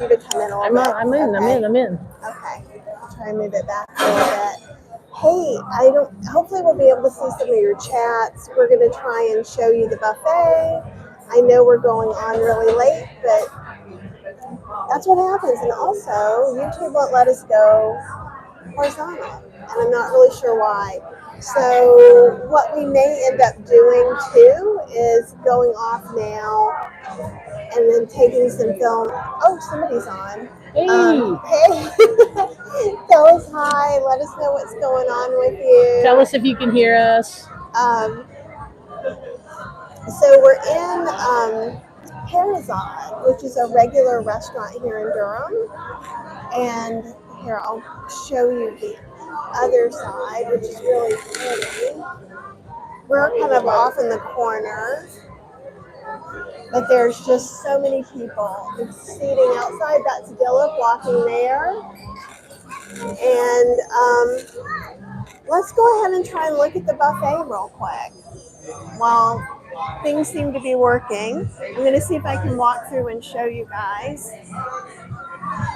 You to come in a little bit. I'm in. Okay. I'll try and move it back a little bit. Hey, hopefully we'll be able to see some of your chats. We're going to try and show you the buffet. I know we're going on really late, but that's what happens. And also, YouTube won't let us go horizontal, and I'm not really sure why. So what we may end up doing too is going off now and then taking some film. Oh, somebody's on. Hey, tell us hi. Let us know what's going on with you. Tell us if you can hear us. So we're in Parazad, which is a regular restaurant here in Durham. And here, I'll show you the other side, which is really pretty. We're kind of off in the corner, but there's just so many people. It's seating outside. That's Dilip walking there. And let's go ahead and try and look at the buffet real quick. While things seem to be working, I'm going to see if I can walk through and show you guys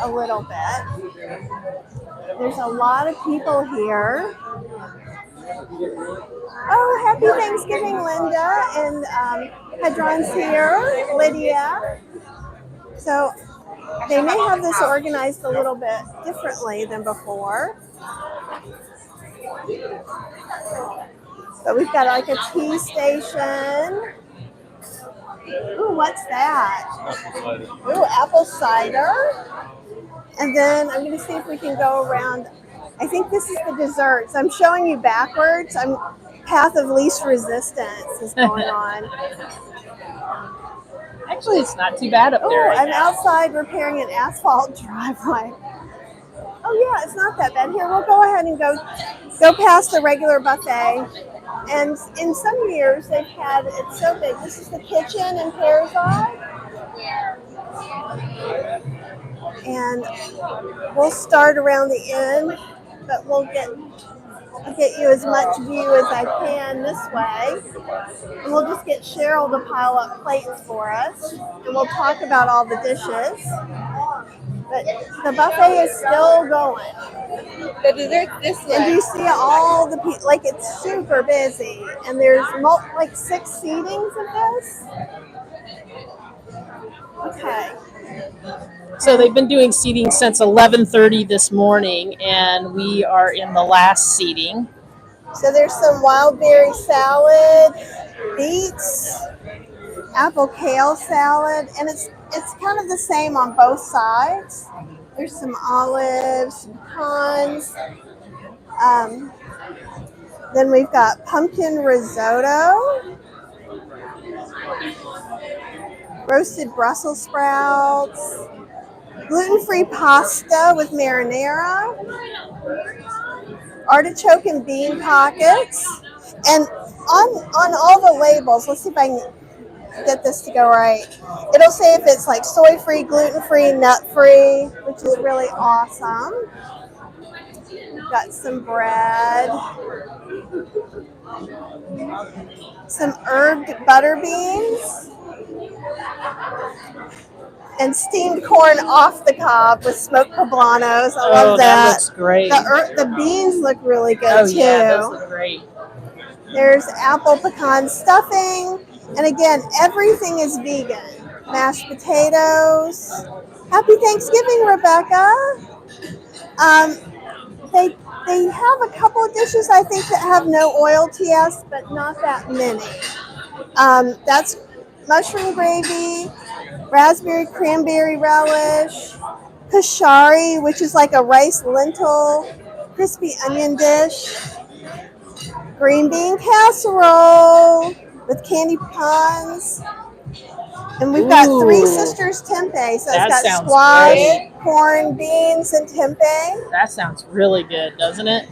a little bit. There's a lot of people here. Oh, happy Thanksgiving, Linda, and Hedron's here, Lydia. So they may have this organized a little bit differently than before. But we've got like a tea station. Ooh, what's that? Ooh, apple cider. And then I'm going to see if we can go around. I think this is the desserts. I'm showing you backwards. Path of least resistance is going on. Actually, it's not too bad up there. I'm outside repairing an asphalt driveway. Oh yeah, it's not that bad. Here, we'll go ahead and go past the regular buffet. And in some years, they've had, it's so big. This is the kitchen in Parazad. And we'll start around the end, but I'll get you as much view as I can this way. And we'll just get Cheryl to pile up plates for us. And we'll talk about all the dishes. But the buffet is still going. The dessert's this way. And you see all the people, like it's super busy. And there's like 6 seatings of this. Okay. So they've been doing seating since 11:30 this morning, and we are in the last seating. So there's some wild berry salad, beets, apple kale salad, and it's kind of the same on both sides. There's some olives, pecans. Then we've got pumpkin risotto, roasted Brussels sprouts, gluten-free pasta with marinara, artichoke and bean pockets. And on all the labels, let's see if I can get this to go right. It'll say if it's like soy-free, gluten-free, nut-free, which is really awesome. Got some bread, some herbed butter beans, and steamed corn off the cob with smoked poblanos. I love that. That looks great. The beans look really good too. Yeah, those look great. There's apple pecan stuffing. And again, everything is vegan. Mashed potatoes. Happy Thanksgiving, Rebecca. They have a couple of dishes, I think, that have no oil TS, but not that many. That's mushroom gravy, raspberry cranberry relish, kashari, which is like a rice lentil, crispy onion dish, green bean casserole with candy pecans. And we've got Three Sisters tempeh. So it's got squash, corn, beans, and tempeh. That sounds really good, doesn't it?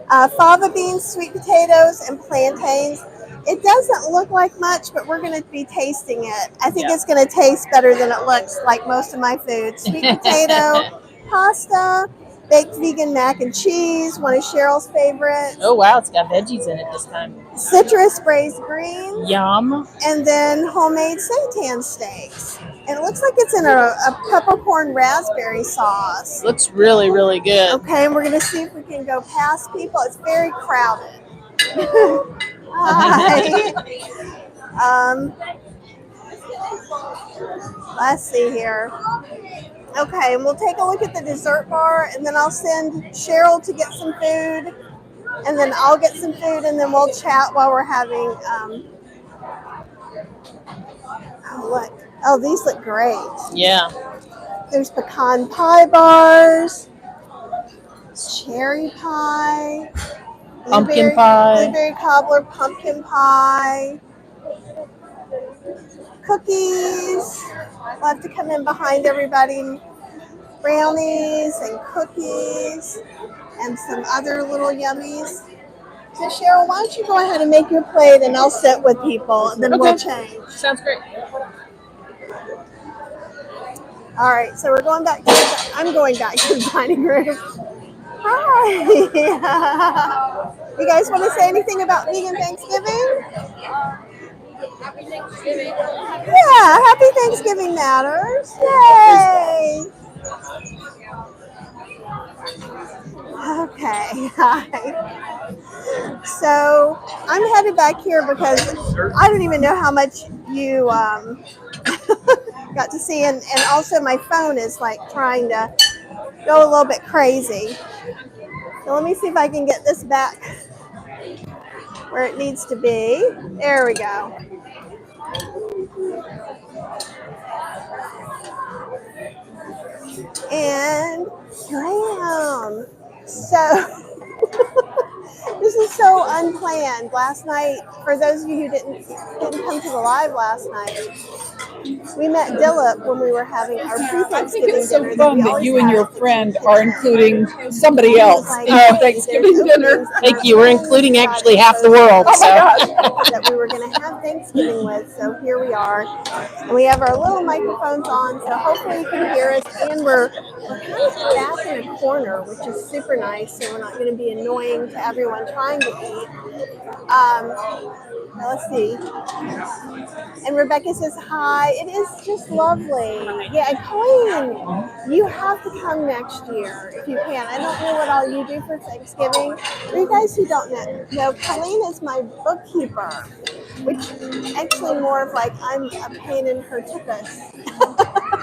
Fava beans, sweet potatoes, and plantains. It doesn't look like much, but we're going to be tasting it. I think it's going to taste better than it looks, like most of my food. Sweet potato, pasta, baked vegan mac and cheese, one of Cheryl's favorites. Oh, wow. It's got veggies in it this time. Citrus braised greens. Yum. And then homemade seitan steaks. It looks like it's in a peppercorn raspberry sauce. Looks really, really good. Okay, and we're gonna see if we can go past people. It's very crowded. Hi. Let's see here. Okay, and we'll take a look at the dessert bar, and then I'll send Cheryl to get some food, and then I'll get some food, and then we'll chat while we're having. Oh look! Oh, these look great. Yeah. There's pecan pie bars, cherry pie, Pumpkin pie. blueberry cobbler, pumpkin pie, cookies. We'll have to come in behind everybody. Brownies and cookies and some other little yummies. So Cheryl, why don't you go ahead and make your plate, and I'll sit with people, and then we'll change. Sounds great. All right, so we're going back to I'm going back to the dining room. Hi. You guys want to say anything about vegan Thanksgiving? Happy Thanksgiving. Yeah, happy Thanksgiving matters. Yay. Okay. Hi. So I'm headed back here because I don't even know how much you got to see, and also my phone is like trying to go a little bit crazy. So let me see if I can get this back where it needs to be. There we go. And here I am. So this is so unplanned. Last night, for those of you who didn't come to the live last night, we met Dillip when we were having our pre-Thanksgiving It's so dinner. fun that you and your friend are including somebody else in your Thanksgiving dinner. Thank you. We're including actually half the world. Oh my So gosh. that we were going to have Thanksgiving with. So here we are, and we have our little microphones on. So hopefully you can hear us. And we're kind of back in a corner, which is super nice. So we're not going to be annoying to everyone trying to eat. Now let's see. And Rebecca says hi. It is just lovely. Yeah, and Colleen, you have to come next year if you can. I don't know what all you do for Thanksgiving. For you guys who don't know, Colleen is my bookkeeper, which actually more of like I'm a pain in her tuchus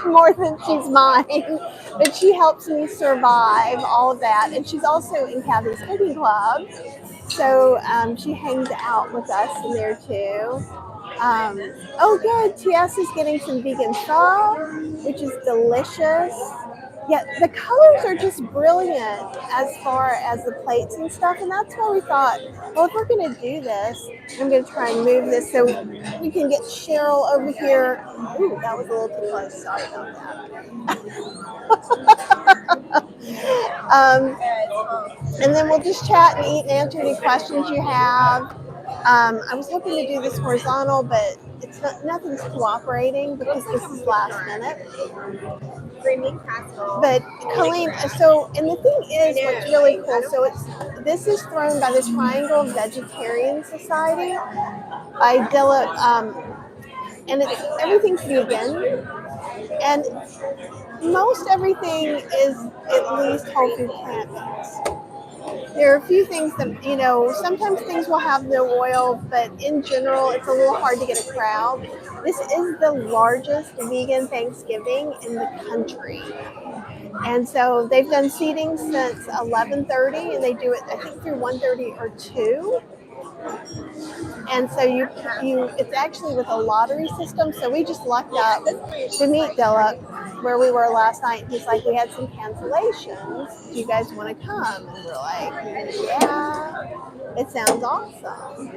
more than she's mine. But she helps me survive all of that. And she's also in Kathy's Cooking Club. So she hangs out with us in there too. Oh, good. TS is getting some vegan pho, which is delicious. Yeah, the colors are just brilliant as far as the plates and stuff. And that's why we thought, well, if we're going to do this, I'm going to try and move this so we can get Cheryl over here. Ooh, that was a little too close. Sorry about that. And then we'll just chat and eat and answer any questions you have. I was hoping to do this horizontal, but nothing's cooperating because this is last minute. But Colleen, so, and the thing is, what's really cool, so this is thrown by the Triangle Vegetarian Society by Dillip, and everything's vegan, and most everything is at least whole food plant-based. There are a few things that, sometimes things will have no oil, but in general, it's a little hard to get a crowd. This is the largest vegan Thanksgiving in the country. And so they've done seating since 11:30, and they do it, I think, through 1:30 or 2. And so it's actually with a lottery system. So we just lucked up to meet Dillip where we were last night. He's like, we had some cancellations. Do you guys want to come? And we're like, yeah, it sounds awesome.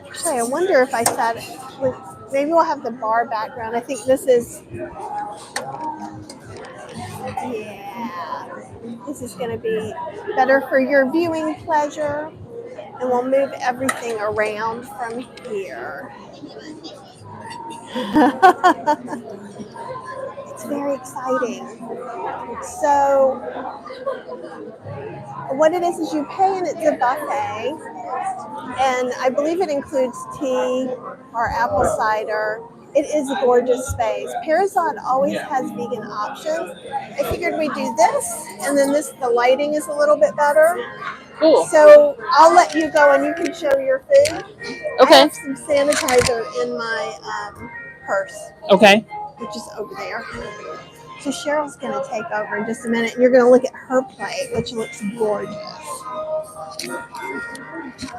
Actually, I wonder if I said, maybe we'll have the bar background. I think this is, this is going to be better for your viewing pleasure. And we'll move everything around from here. It's very exciting. So what it is you pay, and it's a buffet. And I believe it includes tea or apple cider. It is a gorgeous space. Parazad always has vegan options. I figured we'd do this, and then the lighting is a little bit better. Cool. So I'll let you go and you can show your food. I Okay. have some sanitizer in my purse, Okay. which is over there. So Cheryl's going to take over in just a minute, and you're going to look at her plate, which looks gorgeous.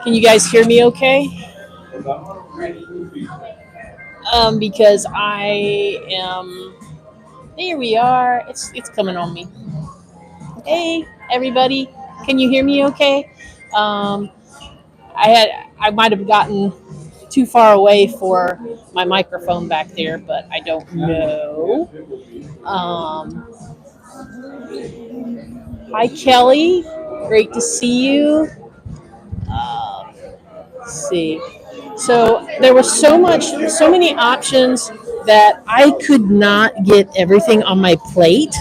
Can you guys hear me okay? Because I am. Here we are. It's coming on me. Hey, everybody. Can you hear me okay? I might have gotten too far away for my microphone back there, but I don't know. Hi, Kelly. Great to see you. Let's see. So there was so many options that I could not get everything on my plate.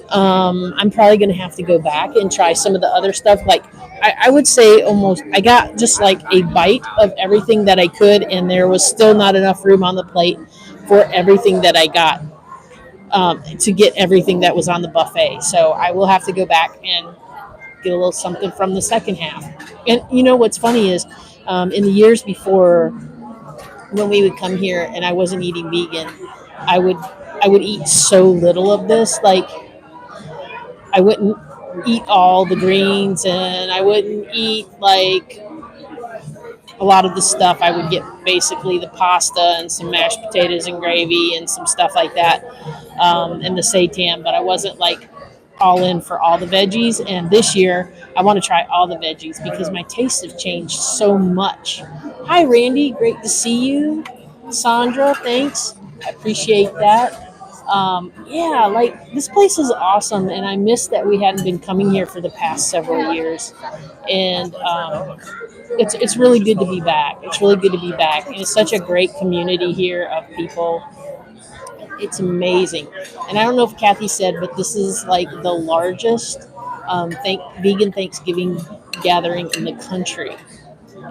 I'm probably going to have to go back and try some of the other stuff. Like I would say almost, I got just like a bite of everything that I could, and there was still not enough room on the plate for everything that I got to get everything that was on the buffet. So I will have to go back and get a little something from the second half. And you know what's funny is in the years before when we would come here and I wasn't eating vegan, I would eat so little of this. Like I wouldn't eat all the greens and I wouldn't eat like a lot of the stuff. I would get basically the pasta and some mashed potatoes and gravy and some stuff like that, and the seitan, but I wasn't like all in for all the veggies. And this year I want to try all the veggies because my tastes have changed so much. Hi Randy, great to see you. Sandra, thanks. I appreciate that. Yeah, like this place is awesome, and I miss that we hadn't been coming here for the past several years. And it's really good to be back. It's really good to be back, and it's such a great community here of people. It's amazing. And I don't know if Kathy said, but this is like the largest vegan Thanksgiving gathering in the country.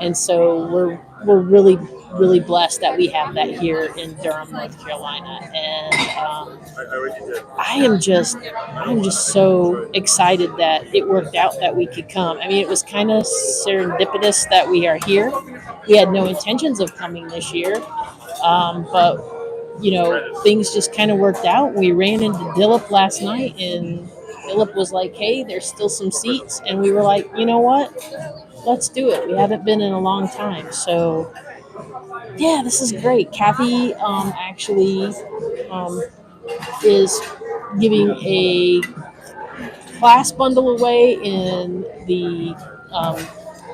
And so we're really blessed that we have that here in Durham, North Carolina. And I'm just so excited that it worked out that we could come. I mean, it was kind of serendipitous that we are here. We had no intentions of coming this year, but you know, things just kind of worked out. We ran into Dillip last night, and Dillip was like, "Hey, there's still some seats," and we were like, "You know what? Let's do it. We haven't been in a long time, so yeah, this is great." Kathy actually is giving a class bundle away in the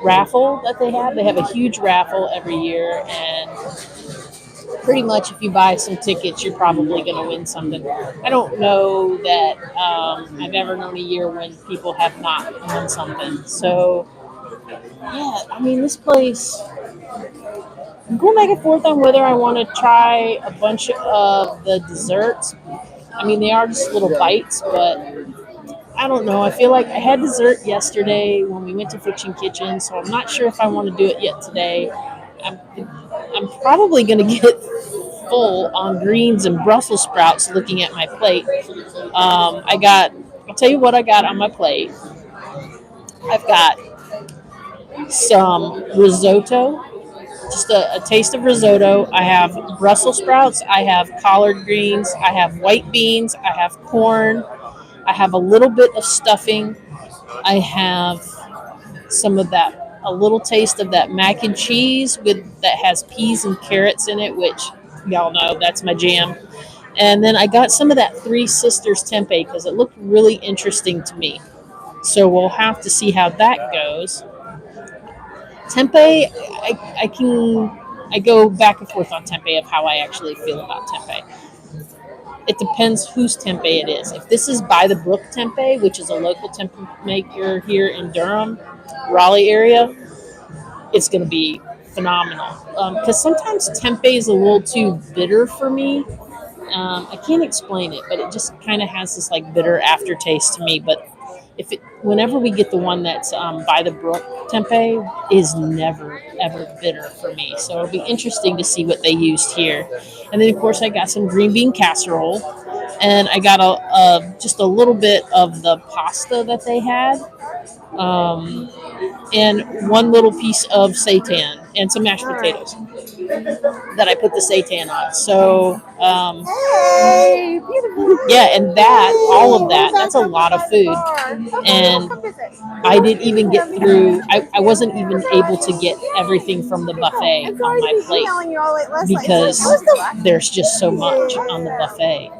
raffle that they have. They have a huge raffle every year, and pretty much if you buy some tickets, you're probably going to win something. I don't know that I've ever known a year when people have not won something. So, yeah, I mean, this place, I'm going back and forth on whether I want to try a bunch of the desserts. I mean, they are just little bites, but I don't know. I feel like I had dessert yesterday when we went to Fiction Kitchen, so I'm not sure if I want to do it yet today. I'm probably going to get full on greens and Brussels sprouts looking at my plate. I'll tell you what I got on my plate. I've got some risotto, just a taste of risotto. I have Brussels sprouts. I have collard greens. I have white beans. I have corn. I have a little bit of stuffing. I have a little taste of that mac and cheese that has peas and carrots in it, which y'all know that's my jam. And then I got some of that Three Sisters tempeh because it looked really interesting to me. So we'll have to see how that goes. Tempeh, I go back and forth on tempeh of how I actually feel about tempeh. It depends whose tempeh it is. If this is By the Brook tempeh, which is a local tempeh maker here in Durham, Raleigh area, it's going to be phenomenal. Because sometimes tempeh is a little too bitter for me. I can't explain it, but it just kind of has this like bitter aftertaste to me. But whenever we get the one that's by the brook tempeh is never ever bitter for me. So it'll be interesting to see what they used here. And then of course I got some green bean casserole, and I got just a little bit of the pasta that they had, um, and one little piece of seitan and some mashed potatoes that I put the seitan on. So Hey, beautiful. yeah, and all of that's a lot of food. And I didn't even get through, I wasn't even able to get everything from the buffet on my plate because there's just so much on the buffet.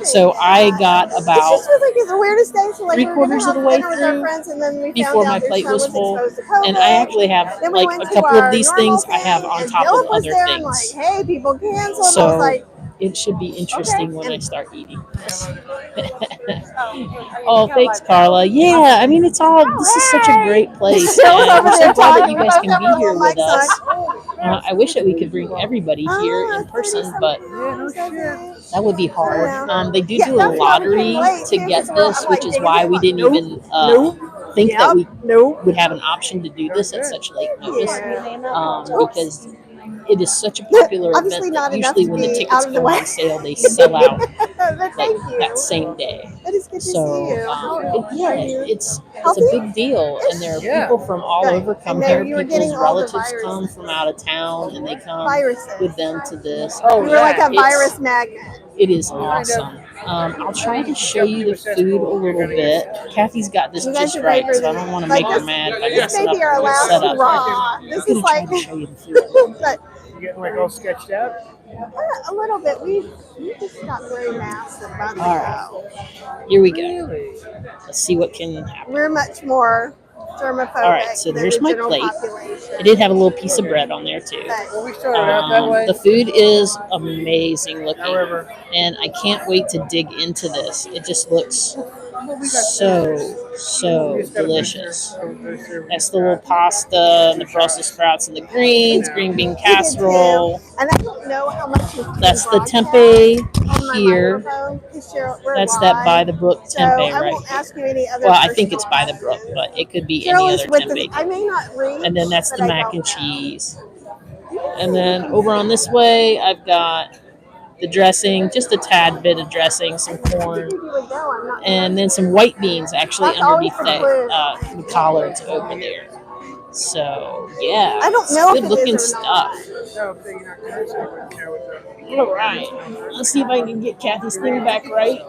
So I got It about just was like the weirdest day. So like 3/4 of the way through and then we before found my out their plate son was full. exposed to COVID. And I actually have Then we like went a to couple of our these normal things I have thing, on and top Philip of was other there. I'm like, things. hey, people canceled. I was So like, it should be interesting when I and start eating this. Oh, thanks, Carla. Yeah, I mean, this is such a great place. Cheryl's And over we're so there glad that talking. you We guys both can have be our here little with mics on. us. I wish that we could bring everybody here in person, but that would be hard. They do Yeah, do a that's why we came lottery late, to too, get 'cause we're- this, I'm which like is digging why in, we like, didn't even think that we would have an option to do this at such late notice, because it is such a popular Obviously event not that enough usually to when the be tickets out of the go way. on sale, they sell out But like thank you. that same day. It is good to So see you. How yeah, are you? it's a Healthy? big deal, and there are people from all Good. over I come know here. you were People's getting all the relatives come viruses. from out of town, and they come Viruses. with them to this. Oh, You were like a It's- virus magnet. It is awesome. I'll try to show you the food a little bit. Kathy's got this You guys just are right, braver so I than don't want to like make her this. mad if I This mess it may up be our in the last setup. hurrah. This I'm is gonna try like, to show you the food. but You getting like all sketched out? a little bit. We just got very massive months All right. ago. Here we go. Let's see what can happen. We're much more germophobic All right, so than there's the my general plate. population. It did have a little piece of bread on there too. Well, we started out that way. The food is amazing looking, However, and I can't wait to dig into this. It just looks we got so delicious. That's the little pasta and the Brussels sprouts and the greens, green bean casserole. And I don't know how much is That's the broadcast tempeh on my here. microphone, 'cause Cheryl, we're That's that by live. the brook So tempeh I right won't here. ask you any other Well, I think it's personal by the brook, questions. but it could be Cheryl any is other with tempeh. I may not reach, And then that's but the I mac don't and know. cheese. And then over on this way, I've got the dressing, just a tad bit of dressing, some corn, You would know, I'm not and then some white beans actually That's always underneath the that clue. the collards over there. So yeah, I don't it's know if good it looking is or not. stuff. All right, let's see if I can get Kathy's thing back right.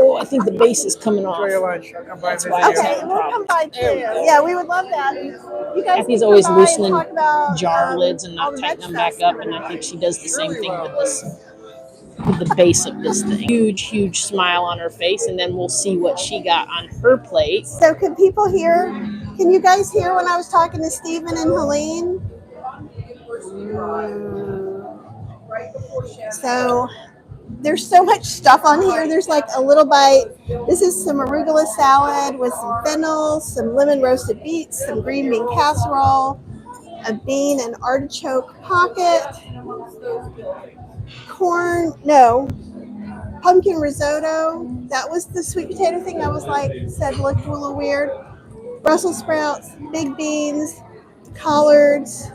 Oh, I think the base is coming off. enjoy your lunch. I'll come by and That's visit why you. it's Okay, having we'll come problems. by too. Yeah, we would love that. You guys Kathy's can always come by and loosening talk about, jar lids and all not the tightening them veg back up, stuff. and I think she does the same thing with this, with the base of this thing. Huge smile on her face, and then we'll see what she got on her plate. So can people hear? Can you guys hear when I was talking to Stephen and Helene? So there's so much stuff on here. There's like a little bite. This is some arugula salad with some fennel, some lemon roasted beets, some green bean casserole, a bean and artichoke pocket, pumpkin risotto. That was the sweet potato thing I was like, said looked a little weird. Brussels sprouts, big beans, collards,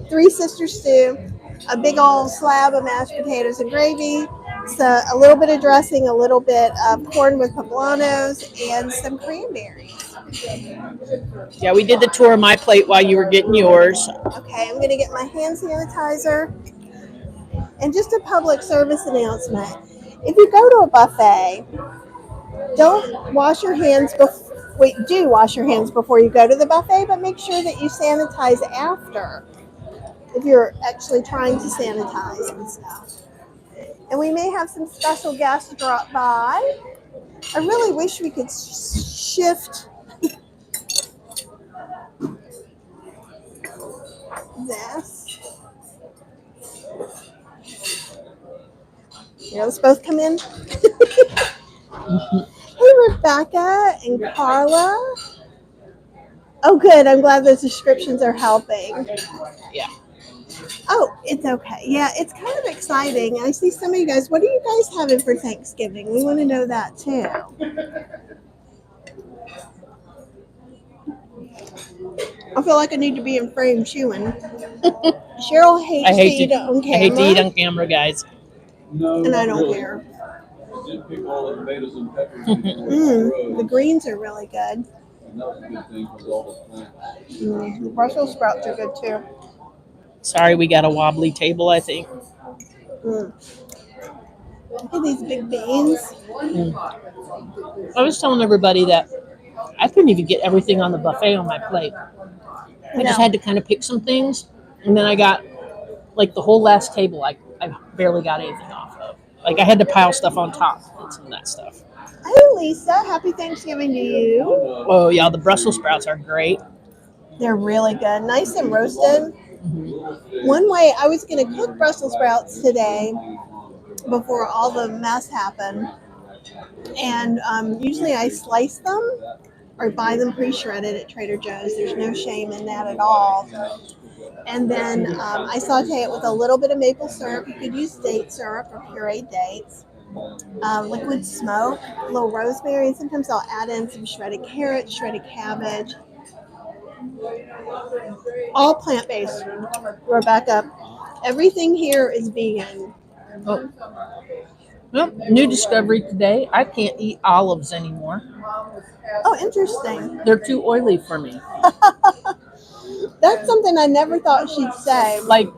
Three Sisters stew, a big old slab of mashed potatoes and gravy, so a little bit of dressing, a little bit of corn with poblanos, and some cranberries. Yeah, we did the tour of my plate while you were getting yours. Okay, I'm going to get my hand sanitizer. And just a public service announcement. If you go to a buffet, don't wash your hands do wash your hands before you go to the buffet, but make sure that you sanitize after if you're actually trying to sanitize and stuff. And we may have some special guests drop by. I really wish we could shift this. Yeah, let's both come in. Hey, Rebecca and Carla. Oh, good. I'm glad those descriptions are helping. Yeah. Oh, it's okay. Yeah, it's kind of exciting. I see some of you guys. What are you guys having for Thanksgiving? We want to know that too. I feel like I need to be in frame chewing. Cheryl I hates to hate eat to on I hate to eat camera, on camera, guys. and I don't care. The greens are really good. The Brussels sprouts are good too. Sorry, we got a wobbly table, I think. Mm. Look at these big beans. I was telling everybody that I couldn't even get everything on the buffet on my plate. I just No. had to kind of pick some things, and then I got like the whole last table. I barely got anything off of. Like I had to pile stuff on top and some of that stuff. Hey, Lisa. Happy Thanksgiving to you. Oh yeah, the Brussels sprouts are great. They're really good. Nice and roasted. One way I was going to cook Brussels sprouts today before all the mess happened. And usually I slice them or buy them pre-shredded at Trader Joe's. There's no shame in that at all. And then I saute it with a little bit of maple syrup. You could use date syrup or pureed dates. Liquid smoke, a little rosemary, and sometimes I'll add in some shredded carrots, shredded cabbage. All plant-based, Rebecca. Everything here is vegan. Oh, well, new discovery today. I can't eat olives anymore. Oh, interesting. They're too oily for me. That's something I never thought she'd say. Like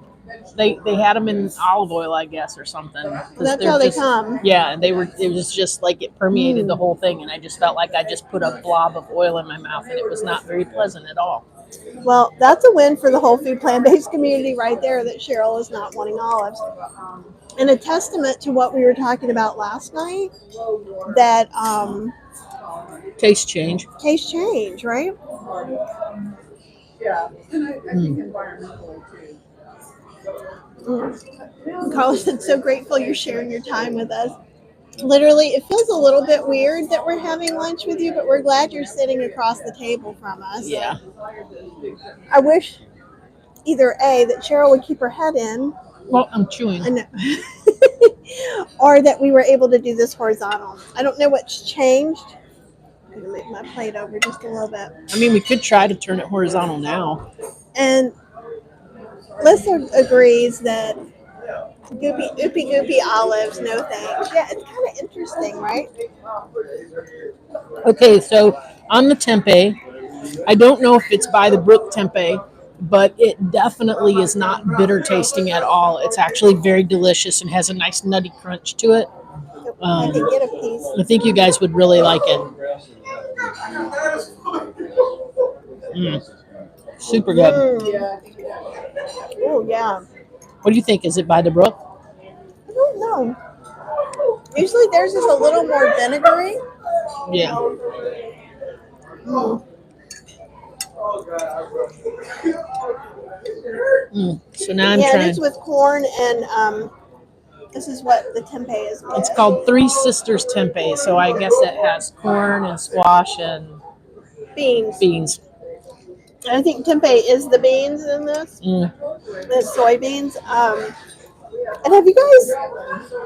they had them in olive oil, I guess, or something. 'Cause That's they're how they just- come. Yeah, and they were. It was just like it permeated the whole thing, and I just felt like I just put a blob of oil in my mouth, and it was not very pleasant at all. Well, that's a win for the whole food plant-based community right there that Cheryl is not wanting olives. And a testament to what we were talking about last night, that Taste change. taste change, right? Carla said, so grateful you're sharing your time with us. Literally, it feels a little bit weird that we're having lunch with you, but we're glad you're sitting across the table from us. Yeah. I wish either A, that Cheryl would keep her head in, Well, I'm chewing. I know. or that we were able to do this horizontal. I don't know what's changed. I'm going to make my plate over just a little bit. I mean, we could try to turn it horizontal now. And Lissa agrees that goopy olives, no thanks. Yeah, it's kind of interesting, right? Okay, so on the tempeh, I don't know if it's by the Brook tempeh, but it definitely is not bitter tasting at all. It's actually very delicious and has a nice nutty crunch to it. I can get a piece. I think you guys would really like it. Super good. Oh, yeah. What do you think? Is it by the Brook? I don't know. Usually theirs is a little more vinegary. Yeah. So now I'm Yeah, trying. it is with corn and this is what the tempeh is with. It's called Three Sisters Tempeh, so I guess it has corn and squash and beans. I think tempeh is the beans in this. The soybeans. And have you guys,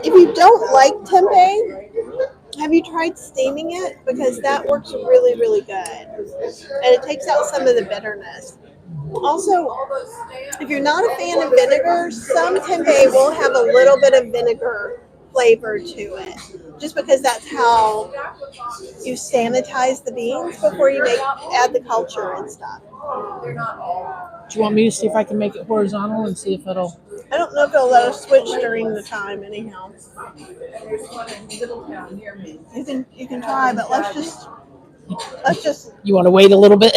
if you don't like tempeh, have you tried steaming it? Because that works really, really good. And it takes out some of the bitterness. Also, if you're not a fan of vinegar, some tempeh will have a little bit of vinegar flavor to it. Just because that's how you sanitize the beans before you add the culture and stuff. Do you want me to see if I can make it horizontal and see if it'll... I don't know if they'll let us switch during the time anyhow. You can try, but let's just You want to wait a little bit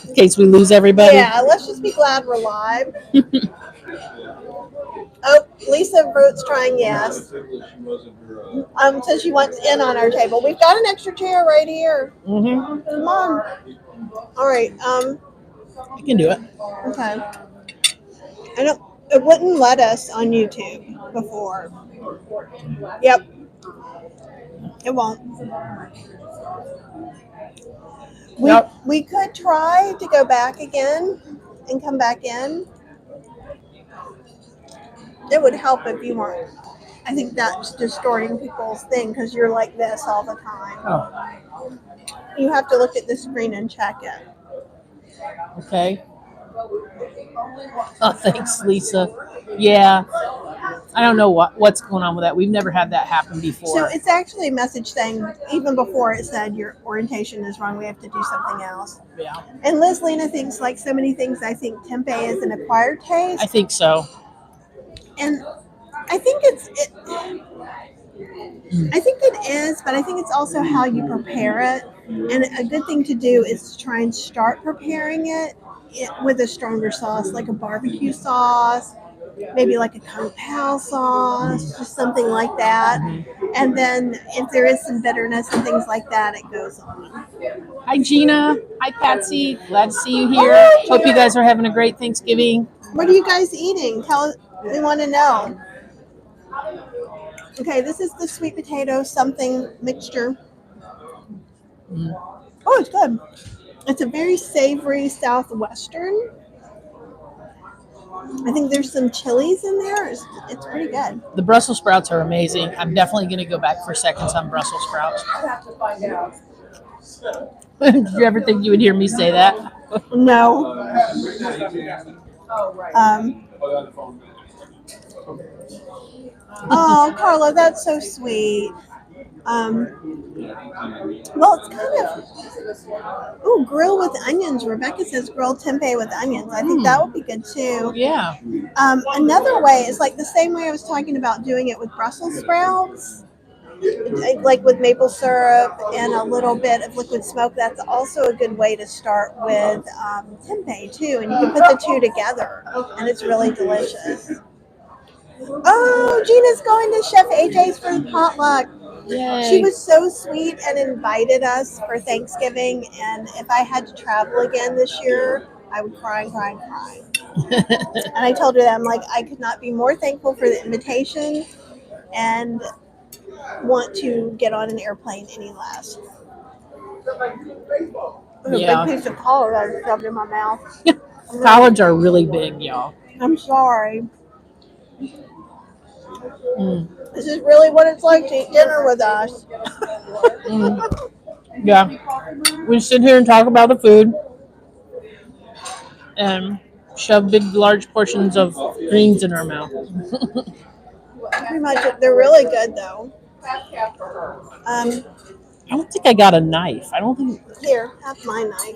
in case we lose everybody? yeah, let's just be glad we're live. Oh, Lisa Root's trying yes. Says she wants in on our table. We've got an extra chair right here. Mm-hmm. Come on. All right. You can do it. Okay. It wouldn't let us on YouTube before. Yep. It won't. We could try to go back again and come back in. it would help if you weren't. I think that's distorting people's thing because you're like this all the time. Oh, You have to look at the screen and check it. okay. Oh, thanks, Lisa. Yeah, I don't know what's going on with that. We've never had that happen So before. it's actually a message saying, even before it said your orientation is wrong, we have to do something else. Yeah, And Liz Lena thinks, like so many things, I think tempeh is an acquired I taste. think so. And I think I think it is, but I think it's also how you prepare it. And a good thing to do is to try and start preparing it with a stronger sauce, like a barbecue sauce, maybe like a kung pao sauce, just something like that. And then if there is some bitterness and things like that, it goes on. Hi, Gina. Hi, Patsy. Glad to see you here. Hi, Hope you Gina. guys are having a great Thanksgiving. What are you guys eating? Tell us. We want to know. Okay, this is the sweet potato something mixture. Oh, it's good. It's a very savory southwestern. I think there's some chilies in there. It's pretty good. The Brussels sprouts are amazing. I'm definitely going to go back for seconds on Brussels sprouts. I have to find out. Did you ever think you would hear me say that? No. Oh, right. Oh, Carla, that's so sweet. Well, it's kind of, ooh, grill with onions. Rebecca says grilled tempeh with onions. I think that would be good too. Yeah. Another way is like the same way I was talking about doing it with Brussels sprouts, like with maple syrup and a little bit of liquid smoke. That's also a good way to start with tempeh too, and you can put the two together, and it's really delicious. Oh, Gina's going to Chef AJ's for the potluck. Yay. She was so sweet and invited us for Thanksgiving. And if I had to travel again this year, I would cry and cry and cry. And I told her that I'm like, I could not be more thankful for the invitation and want to get on an airplane any less. Yeah. A big piece of collard I just shoved in my mouth. Collards are really big, y'all. I'm sorry. Mm. This is really what it's like to eat dinner with us. Yeah. We sit here and talk about the food and shove big, large portions of greens in our mouth. Pretty much, they're really good though. I don't think I got a knife. I don't think. Here, have my knife.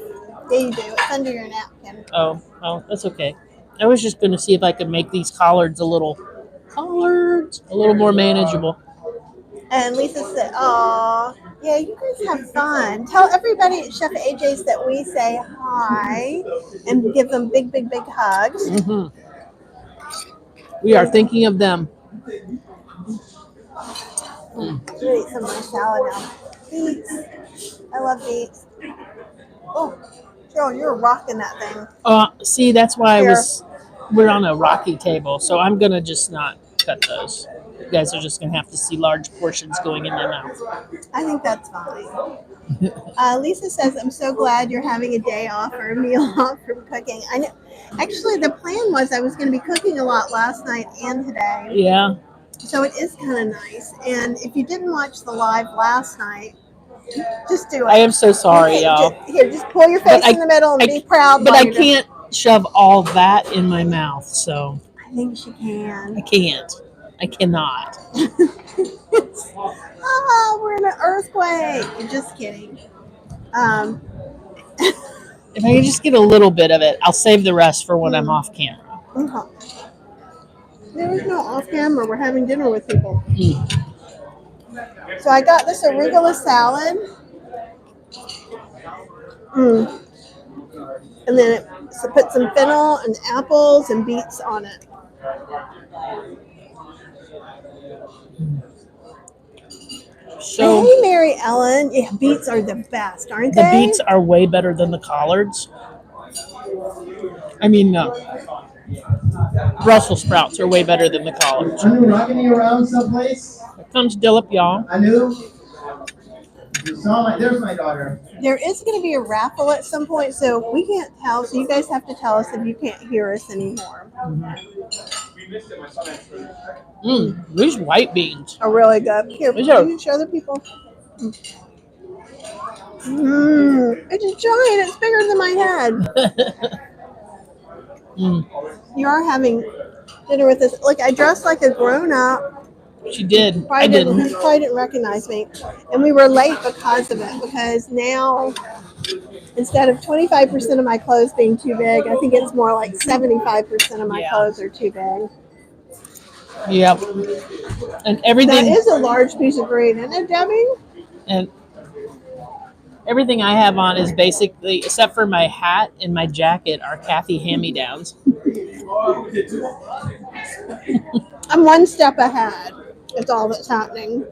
Yeah, you do. It's under your napkin. Oh, well, that's okay. I was just going to see if I could make these collards a little more manageable. And Lisa said, "Aw, yeah, you guys have fun. Tell everybody at Chef AJ's that we say hi and give them big, big, big hugs." Mm-hmm. We are thinking of them. I'm gonna eat some of my salad now. Beets. I love beets. Oh, Cheryl, you're rocking that thing. See, that's why Here. we're on a rocky table, so I'm going to just not cut those. You guys are just going to have to see large portions going in my mouth. I think that's fine. Lisa says, "I'm so glad you're having a day off or a meal off from cooking." I know. Actually, the plan was I was going to be cooking a lot last night and today. Yeah. So it is kind of nice. And if you didn't watch the live last night, just do it. I am so sorry, Okay, y'all. just pull your face in the middle and be proud. But I can't shove all that in my mouth, so I think she can. I can't. I cannot. Oh, we're in an earthquake. Just kidding. If I can just get a little bit of it, I'll save the rest for when I'm off camera. Okay. There is no off camera. We're having dinner with people. So I got this arugula salad. And then put some fennel and apples and beets on it. So hey, Mary Ellen. Yeah, beets are the best, aren't the they? beets are way better than the collards. I mean, Brussels sprouts are way better than the collards. Anu rocking you around someplace? Here comes Dillip, y'all. Anu? There's my daughter. There is going to be a raffle at some point, so we can't tell. So you guys have to tell us if you can't hear us anymore. These white beans. Are really good. Here, These are- you can show the people. It's giant. It's bigger than my head. You are having dinner with us. Look, I dressed like a grown up. She did. I Probably didn't. probably didn't recognize me. And we were late because of it. Because now, instead of 25% of my clothes being too big, I think it's more like 75% of my Yeah. clothes are too big. Yep. And That everything is a large piece of green, isn't it, Debbie? and everything I have on is basically, except for my hat and my jacket, are Kathy hand-me-downs. I'm one step ahead. It's all that's happening.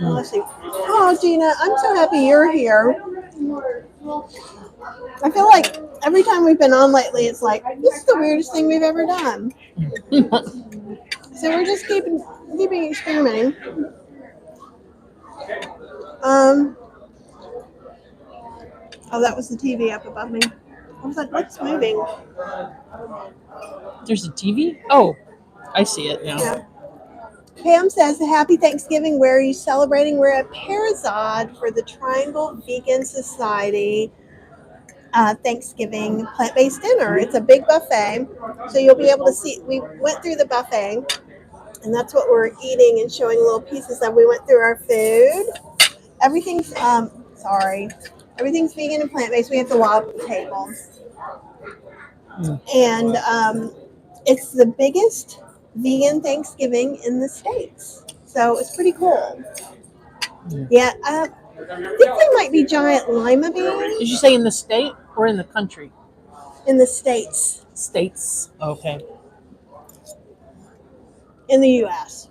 Let's see. Oh, Gina, I'm so happy you're here. I feel like every time we've been on lately, it's like, this is the weirdest thing we've ever done. So we're just keeping experimenting. Oh, that was the TV up above me. I was like, what's moving? There's a TV? Oh, I see it now. Yeah. Pam says, Happy Thanksgiving. Where are you celebrating? We're at Parazod for the Triangle Vegan Society Thanksgiving plant-based dinner. It's a big buffet. So you'll be able to see, we went through the buffet, and that's what we're eating and showing little pieces of. We went through our food. Everything's, everything's vegan and plant-based. We have the wild table. And it's the biggest vegan Thanksgiving in the States. So it's pretty cool. Yeah, I think they might be giant lima beans Did you say in the state or in the country? in the States, States. Okay. in the U.S.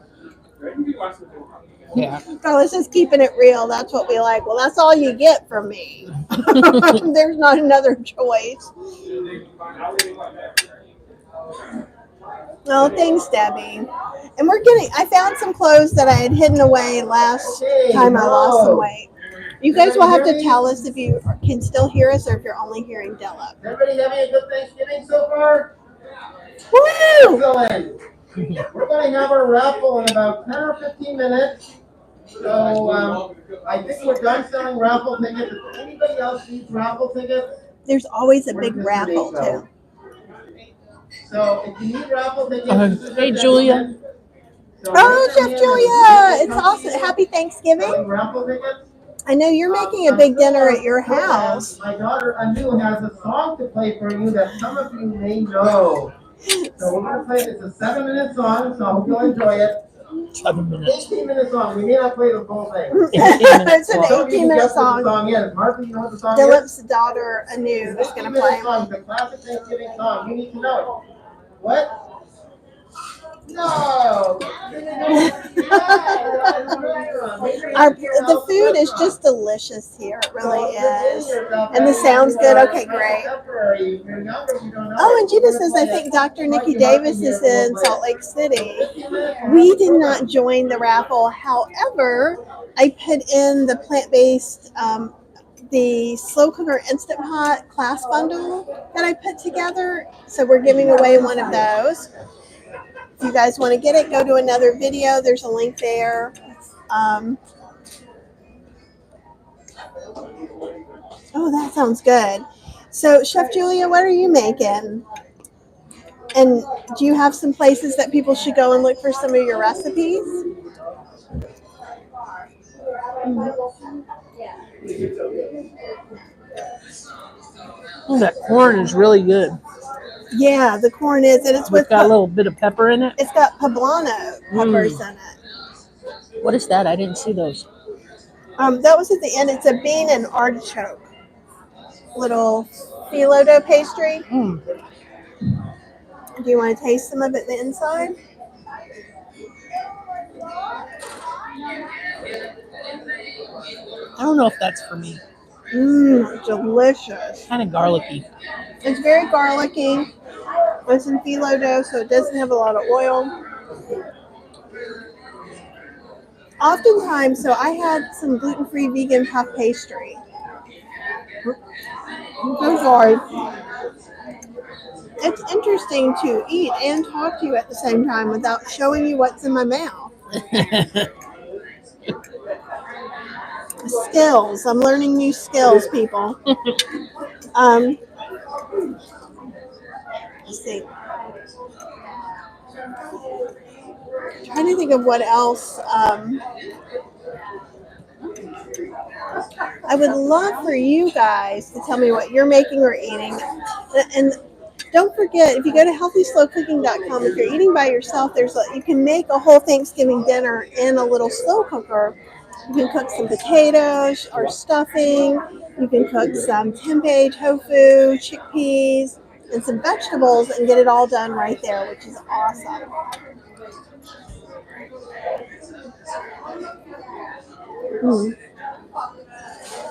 Yeah. Oh, this is keeping it real. That's what we like. Well, that's all you get from me. There's not another choice. Oh, thanks, Debbie. And I found some clothes that I had hidden away last time I lost some weight. You guys will have to tell us if you can still hear us or if you're only hearing Della. Everybody having a good Thanksgiving so far? Woo! Excellent. We're going to have our raffle in about 10 or 15 minutes. So I think we're done selling raffle tickets. If anybody else needs raffle tickets, There's always a big raffle, too. so if you need raffle tickets, Hey, Julia. Oh, Chef Julia! It's awesome. Happy Thanksgiving. selling raffle tickets. I know you're making a big dinner at your house. My daughter Anu has a song to play for you that some of you may know. So we're going to play, it's a 7-minute song, so I hope you'll enjoy it. 7 minutes. 18-minute song. We may not play the whole thing. It's an Some of you can 18-minute guess what the song. song is. Martha, you know what the song is? Philip's daughter, Anu, is going to 18-minute play. song. It's a classic Thanksgiving song. You need to know it. What? No. The food is just delicious here. It really is. And the sound's good. Okay, great. Oh, and Gina says, I think Dr. Nikki Davis is in Salt Lake City. We did not join the raffle. However, I put in the plant-based, the slow cooker Instant Pot class bundle that I put together. So we're giving away one of those. If you guys want to get it, go to another video. There's a link there. Oh, that sounds good. So, Chef Julia, what are you making? And do you have some places that people should go and look for some of your recipes? Oh, that corn is really good. Yeah, the corn is, and it's It's with got a little bit of pepper in it. it's got poblano peppers in it. What is that? I didn't see those. That was at the end. It's a bean and artichoke little phyllo dough pastry. Do you want to taste some of it the inside? I don't know if that's for me. Delicious. Kind of garlicky. It's very garlicky. It's in phyllo dough, so it doesn't have a lot of oil. oftentimes, so I had some gluten-free vegan puff pastry. I'm so sorry. It's interesting to eat and talk to you at the same time without showing you what's in my mouth. Skills. I'm learning new skills, people. Let's see. Trying to think of what else. I would love for you guys to tell me what you're making or eating. And don't forget, if you go to healthyslowcooking.com, if you're eating by yourself, you can make a whole Thanksgiving dinner in a little slow cooker. You can cook some potatoes or stuffing. You can cook some tempeh, tofu, chickpeas, and some vegetables and get it all done right there, which is awesome.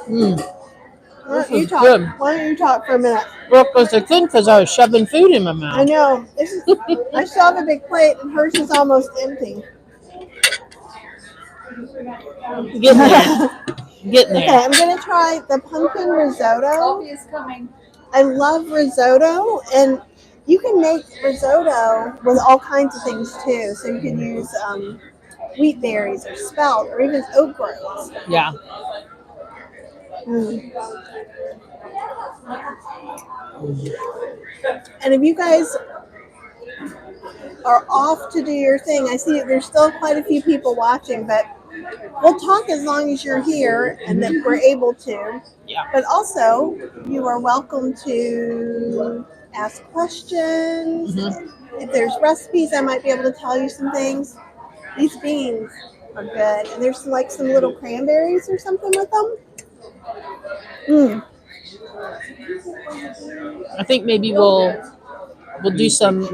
Mm. Why don't you talk for a minute? Well, because I couldn't because I was shoving food in my mouth. I know. I still have a big plate and hers is almost empty. Getting there. Getting there. Okay, I'm going to try the pumpkin risotto. Coffee is coming. I love risotto, and you can make risotto with all kinds of things too. So you can use wheat berries or spelt or even oat groats. Yeah. Mm. And if you guys are off to do your thing, I see there's still quite a few people watching, but we'll talk as long as you're here and that we're able to. Yeah. But also, you are welcome to ask questions. Mm-hmm. If there's recipes, I might be able to tell you some things. These beans are good. And there's some little cranberries or something with them. Mm. I think maybe we'll do some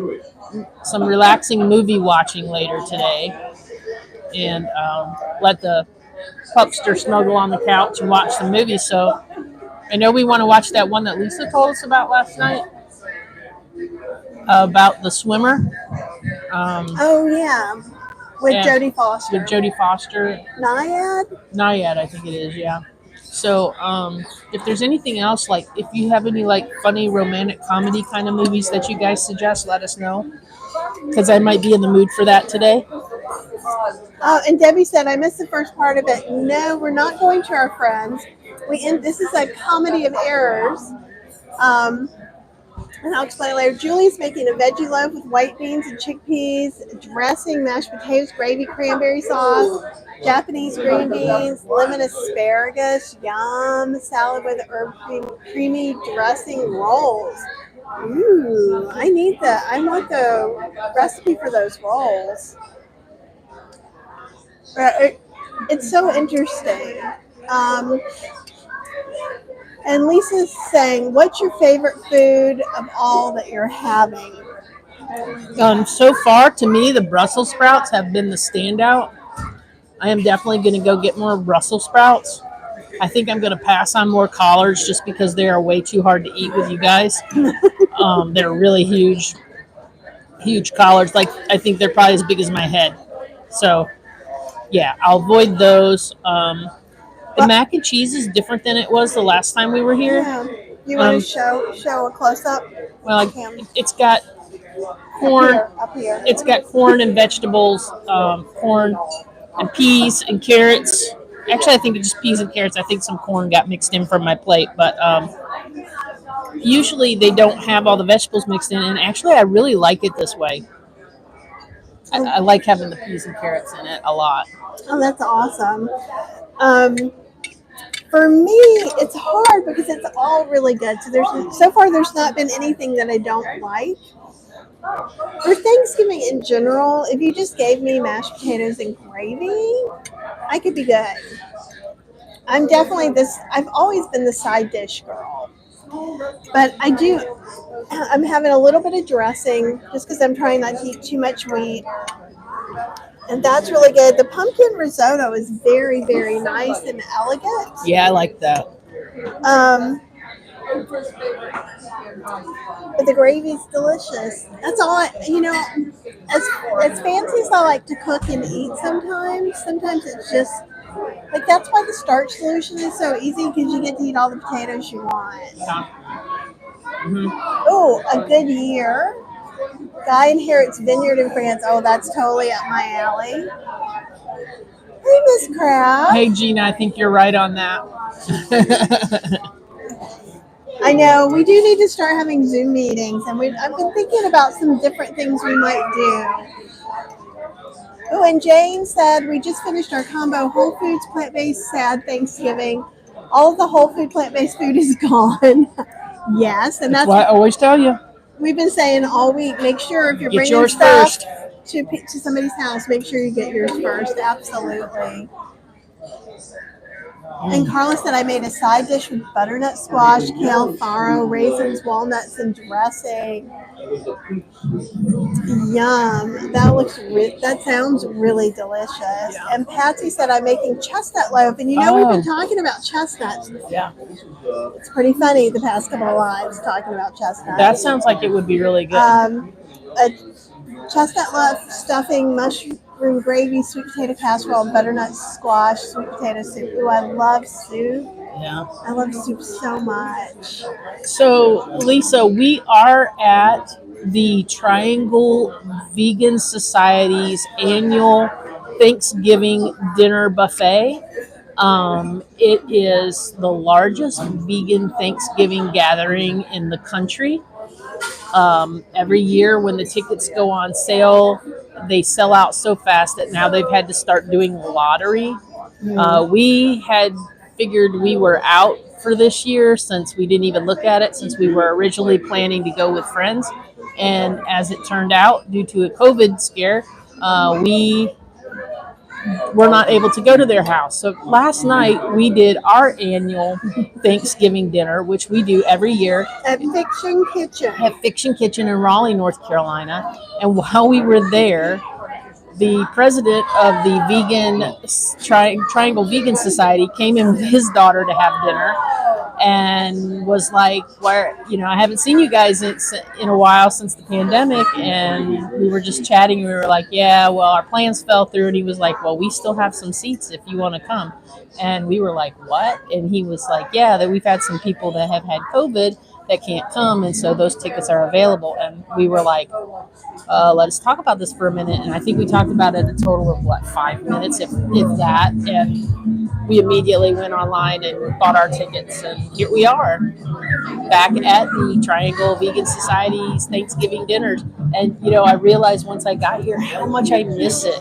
relaxing movie watching later today, and let the pupster snuggle on the couch and watch the movie. So I know we want to watch that one that Lisa told us about last night about the swimmer. Oh yeah, with Jodie Foster. With Jodie Foster. Naiad, I think it is. Yeah. So, if there's anything else, like if you have any funny romantic comedy kind of movies that you guys suggest, let us know, because I might be in the mood for that today. Oh, and Debbie said, I missed the first part of it. No, we're not going to our friends. This is a comedy of errors. And I'll explain later. Julie's making a veggie loaf with white beans and chickpeas, dressing, mashed potatoes, gravy, cranberry sauce, Japanese green beans, lemon asparagus, yum, salad with herb creamy dressing rolls. Ooh, I want the recipe for those rolls. It's so interesting. And Lisa's saying, what's your favorite food of all that you're having? So far, to me, the Brussels sprouts have been the standout. I am definitely going to go get more Brussels sprouts. I think I'm going to pass on more collards just because they are way too hard to eat with you guys. They're really huge collards. I think they're probably as big as my head. So, yeah, I'll avoid those. The mac and cheese is different than it was the last time we were here. Yeah. You want to show a close-up? Well, it's got corn. Up here. It's got corn and vegetables, corn and peas and carrots. Actually, I think it's just peas and carrots. I think some corn got mixed in from my plate. But usually they don't have all the vegetables mixed in. And actually, I really like it this way. I like having the peas and carrots in it a lot. Oh, that's awesome. For me, it's hard because it's all really good. So far there's not been anything that I don't like. For Thanksgiving in general, if you just gave me mashed potatoes and gravy, I could be good. I'm definitely I've always been the side dish girl. But I'm having a little bit of dressing just because I'm trying not to eat too much wheat. And that's really good. The pumpkin risotto is very, very nice and elegant. Yeah, I like that. But the gravy's delicious. That's all as fancy as I like to cook and eat sometimes it's just like that's why the starch solution is so easy because you get to eat all the potatoes you want. Oh, a good year. Guy inherits vineyard in France. Oh, that's totally up my alley. Hey, Miss Crab. Hey, Gina, I think you're right on that. I know we do need to start having Zoom meetings, and I've been thinking about some different things we might do. Oh, and Jane said we just finished our combo Whole Foods plant-based sad Thanksgiving. All of the whole food plant-based food is gone. Yes, and That's why I always tell you. We've been saying all week. Make sure if you're Get bringing yours stuff first. to somebody's house, make sure you get yours first. Absolutely. And Carla said I made a side dish with butternut squash, kale, farro, raisins, walnuts, and dressing. Yum! That sounds really delicious. Yeah. And Patsy said I'm making chestnut loaf, and we've been talking about chestnuts. Yeah, it's pretty funny the past couple of lives talking about chestnuts. That sounds like it would be really good. A chestnut loaf, stuffing, mushroom gravy, sweet potato casserole, butternut squash, sweet potato soup. Ooh, I love soup. Yeah. I love soup so much. So, Lisa, we are at the Triangle Vegan Society's annual Thanksgiving dinner buffet. It is the largest vegan Thanksgiving gathering in the country. Every year when the tickets go on sale, they sell out so fast that now they've had to start doing lottery. We had figured we were out for this year since we didn't even look at it, since we were originally planning to go with friends. And as it turned out, due to a COVID scare, we were not able to go to their house. So last night we did our annual Thanksgiving dinner, which we do every year at Fiction Kitchen. At Fiction Kitchen in Raleigh, North Carolina. And while we were there, the president of the Triangle Vegan Society came in with his daughter to have dinner and was like, I haven't seen you guys in a while since the pandemic. And we were just chatting. We were like, yeah, well, our plans fell through. And he was like, well, we still have some seats if you want to come. And we were like, what? And he was like, yeah, that we've had some people that have had COVID that can't come. And so those tickets are available. And we were like, let us talk about this for a minute. And I think we talked about it a total of 5 minutes, if that. And we immediately went online and bought our tickets. And here we are back at the Triangle Vegan Society's Thanksgiving dinners. And, I realized once I got here how much I miss it,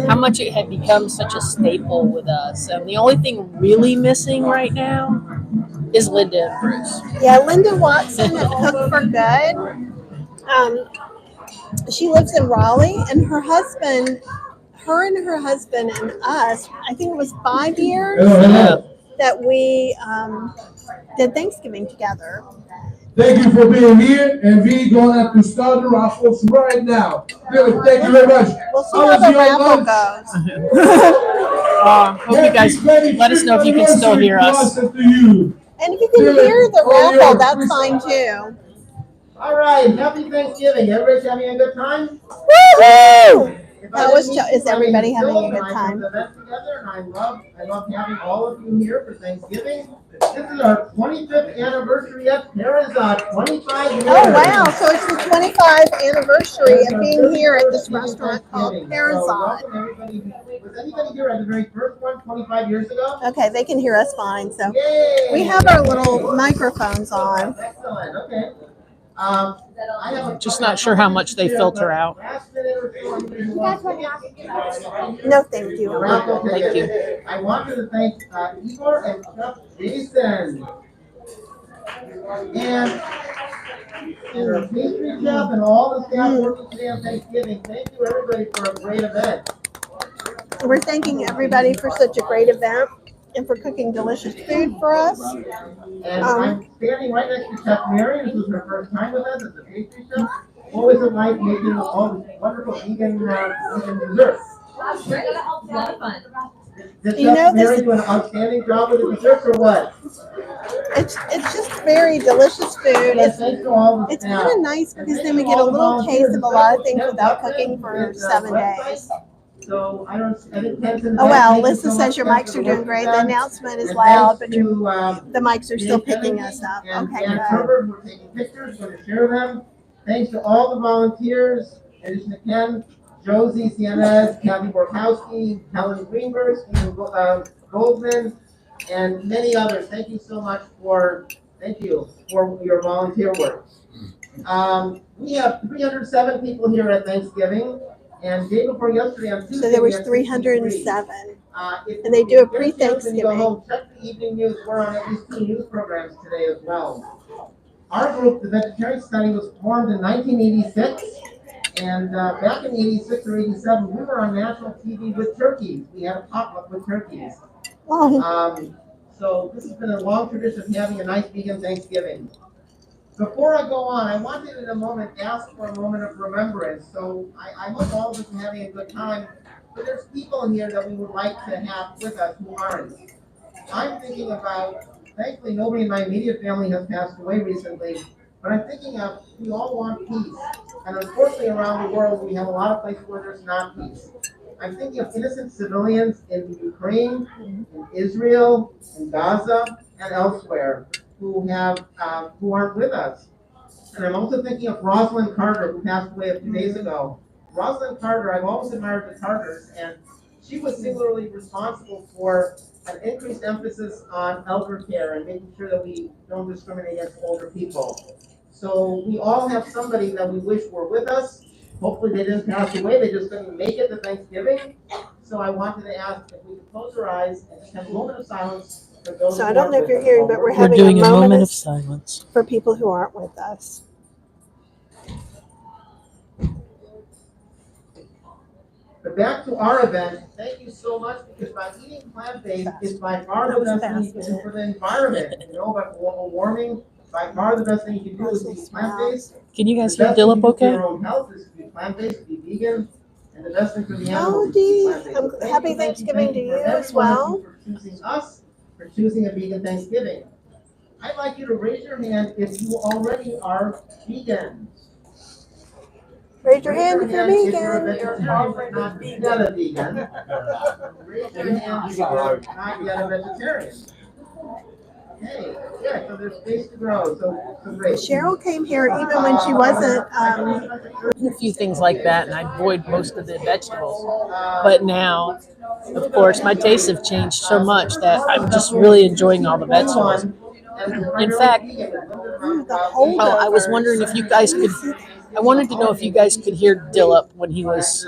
how much it had become such a staple with us. And the only thing really missing right now is Linda and Bruce. Yeah, Linda Watson at Cook for Good. She lives in Raleigh, and her and her husband and us, I think it was 5 years that we did Thanksgiving together. Thank you for being here, and we're going to have to start the raffles right now. Really, thank you very much. We'll see how the raffle goes. Hope you guys let us know if you can still hear us. And if you can hear the raffle, that's fine too. All right, happy Thanksgiving. Everybody's having a good time? Woo-hoo! Is everybody having a good time? Together, and I love having all of you here for Thanksgiving. This is our 25th anniversary at Tara's 25 years. Oh wow! So it's the 25th anniversary of being here at this restaurant called Parazon. Was anybody here at the very first one 25 years ago? Okay, they can hear us fine. So Yay! We have our little microphones on. Excellent. Okay. Just not sure how much they filter out. No, thank you. Thank you. I wanted to thank Igor and Chuck Jason. And our pastry chef and all the staff working today on Thanksgiving. Thank you, everybody, for a great event. We're thanking everybody for such a great event and for cooking delicious food for us. And I'm standing right next to Chef Mary. This was her first time with us as a pastry chef. What was it like making all these wonderful vegan desserts? A lot of fun. Did You know, Mary this do an outstanding job with the desserts or what? it's just very delicious food. Yes, thanks to all the It's staff. kind of nice And because thank then we you get a all the little volunteers. taste of a lot of things Ken without Buckman cooking for did the 7 website. days. So I think Ken's in the Oh back. well, Thank you Lisa so says much, your Ken, mics for are the doing work great. you've The done. announcement is And loud, thanks but to the mics are still Dave picking Kennedy us up. and Okay, Dan good. Herbert, who are taking pictures, going to share them. Thanks to all the volunteers, in addition to Ken, Josie Cienez, Kathy Borkowski, Helen Greenberg, Stephen Goldman, and many others. Thank you so much for your volunteer work. We have 307 people here at Thanksgiving, and day before yesterday on Tuesday, So there we was had 307. if And they you do a get a chance when you go pre-Thanksgiving. home, check the evening news. We're on at least 2 news programs today as well. Our group, the Vegetarian Study, was formed in 1986. And back in 86 or 87, we were on national TV with turkeys. We had a potluck with turkeys. Oh, So this has been a long tradition of having a nice vegan Thanksgiving. Before I go on, I wanted in a moment ask for a moment of remembrance. So I hope all of us are having a good time. But there's people in here that we would like to have with us who aren't. I'm thinking about, thankfully nobody in my immediate family has passed away recently, but I'm thinking of, we all want peace. And unfortunately around the world, we have a lot of places where there's not peace. I'm thinking of innocent civilians in Ukraine, in Israel, in Gaza, and elsewhere who aren't with us. And I'm also thinking of Rosalind Carter, who passed away a few days ago. Rosalind Carter, I've always admired the Carters, and she was singularly responsible for an increased emphasis on elder care and making sure that we don't discriminate against older people. So we all have somebody that we wish were with us. Hopefully they didn't pass away, they just couldn't make it to Thanksgiving. So I wanted to ask if we could close our eyes and just have a moment of silence for those so who I don't aren't know if with you're us. hearing, but we're We're having doing a moment of silence. for people who aren't with us. But back to our event, thank you so much, because by eating plant-based is by far the best thing you can do for the environment. You know about global warming, by far the best thing you can do is to eat plant-based. Can you guys The hear best thing Dilip you can do for okay? your own health is to be plant-based, be vegan, and the best thing for the Oh, animals is to Dee, be plant-based. So happy Thanksgiving to you for as every one of well. you for choosing us, for choosing a vegan Thanksgiving. I'd like you to raise your hand if you already are vegan. Raise your hand if you're If you're a vegan. vegetarian but not yet a vegan. Raise your hand if you're not yet a vegetarian. Okay, yeah, so there's space to grow, so great. Cheryl came here even when she wasn't. A few things like that, and I avoid most of the vegetables. But now, of course, my tastes have changed so much that I'm just really enjoying all the vegetables. In fact, well, I was wondering if you guys could. I wanted to know if you guys could hear Dilip when he was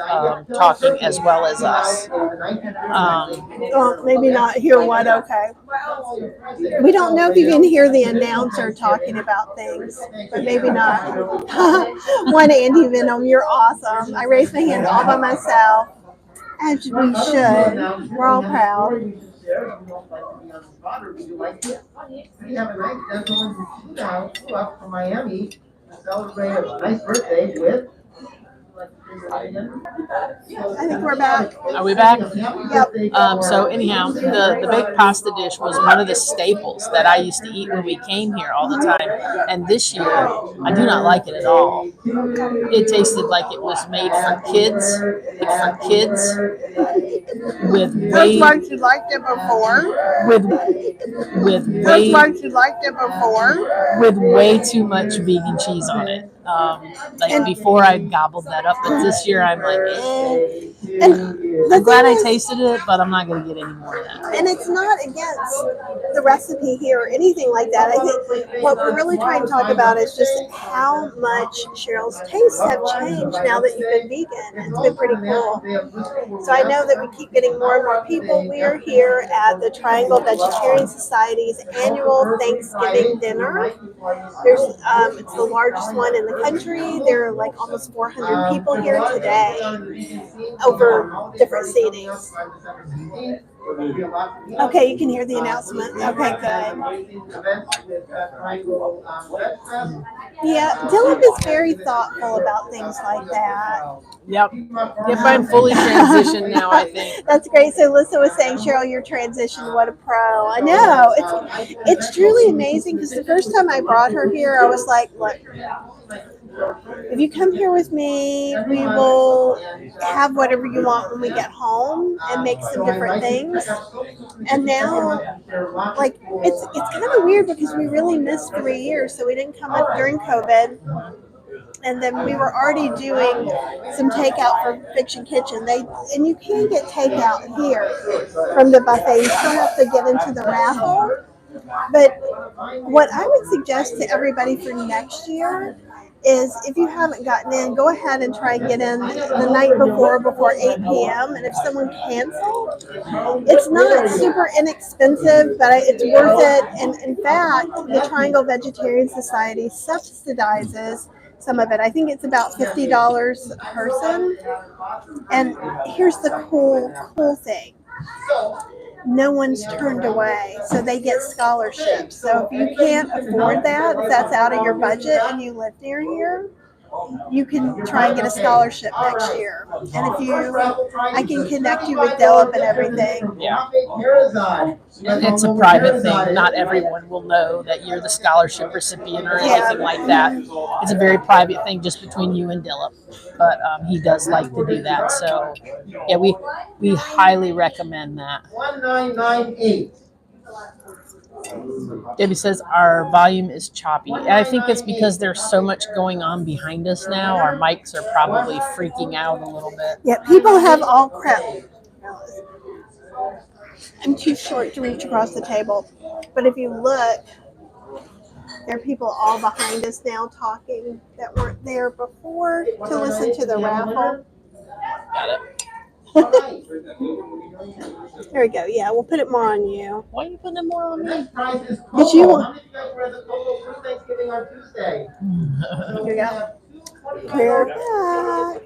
talking as well as us. Well, maybe not hear what, okay. We don't know if you can hear the announcer talking about things, but maybe not. One Andy Venom, you're awesome. I raised my hand all by myself, as we should. We're all proud. We have a nice gentleman who flew up from Miami to celebrate a nice birthday with. I think we're back. Are we back? Yep. So anyhow, the baked pasta dish was one of the staples that I used to eat when we came here all the time. And this year, I do not like it at all. It tasted like it was made for kids, with Those way ones you liked it before. with Those way ones you liked it before. with way too much vegan cheese on it. Like before, I gobbled that up, but this year I'm like, And I'm glad I tasted it, but I'm not going to get any more of that. And it's not against the recipe here or anything like that. I think what we're really trying to talk about is just how much Cheryl's tastes have changed now that you've been vegan. It's been pretty cool. So I know that we keep getting more and more people. We are here at the Triangle Vegetarian Society's annual Thanksgiving dinner. It's the largest one in the country. There are like almost 400 people here today over different seatings. Okay, you can hear the announcement. Okay, good. Yeah, Dylan is very thoughtful about things like that. Yep. Yep, I'm fully transitioned now, I think. That's great. So Alyssa was saying, Cheryl, your transition, what a pro. I know. It's truly amazing because the first time I brought her here, I was like, look, if you come here with me, we will have whatever you want when we get home and make some different things. And now, like, it's kind of weird because we really missed 3 years. So we didn't come up during COVID. And then we were already doing some takeout for Fiction Kitchen. And you can get takeout here from the buffet. You still have to get into the raffle. But what I would suggest to everybody for next year is if you haven't gotten in, go ahead and try and get in the night before 8 p.m. And if someone cancels, it's not super inexpensive, but it's worth it. And in fact, the Triangle Vegetarian Society subsidizes some of it. I think it's about $50 a person. And here's the cool thing. No one's turned away, so they get scholarships. So if you can't afford that, if that's out of your budget and you live near here, you can try and get a scholarship next year. And I can connect you with Delip and everything. Yeah. And it's a private thing. Not everyone will know that you're the scholarship recipient or anything like that. It's a very private thing just between you and Dilip. But he does like to do that. So, yeah, we highly recommend that. 1998. Debbie says our volume is choppy. I think it's because there's so much going on behind us now. Our mics are probably freaking out a little bit. Yeah, people have all crap. I'm too short to reach across the table. But if you look, there are people all behind us now talking that weren't there before to listen to the raffle. Got it. There we go. Yeah, we'll put it more on you. Why are you putting it more on me? Because you want. Thanksgiving on Tuesday. Here we go. We're back.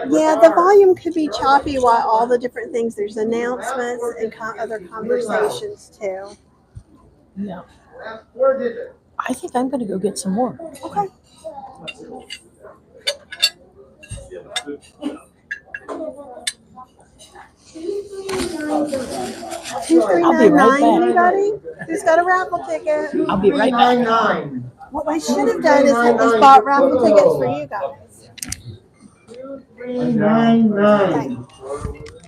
Yeah, the volume could be choppy while all the different things. There's announcements and other conversations too. Yeah. I think I'm going to go get some more. Okay. I'll be right back. Anybody who's got a raffle ticket? I'll be right back. What I should have done is bought raffle tickets for you guys. 2399.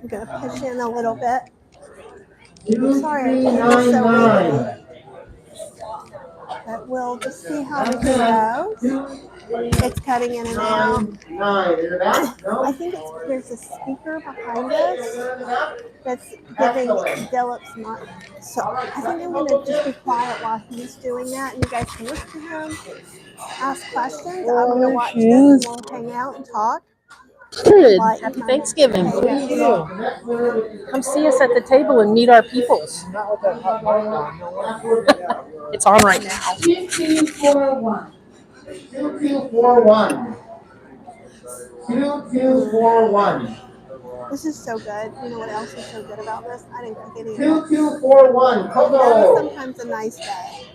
I'm gonna push in a little bit. I'm sorry, I'm so windy. But we'll just see how it goes. It's cutting in and out. I think there's a speaker behind us that's giving Dilip's mic. So I think I'm going to just be quiet while he's doing that, and you guys can listen to him, ask questions. I'm going to watch this, and we'll hang out and talk. Good. Happy Thanksgiving. Thank you. Come see us at the table and meet our peoples. It's on right now. 2241. 2241. 2241. This is so good. You know what else is so good about this? I didn't cook any of it. 2241. That Coco. is sometimes a nice day.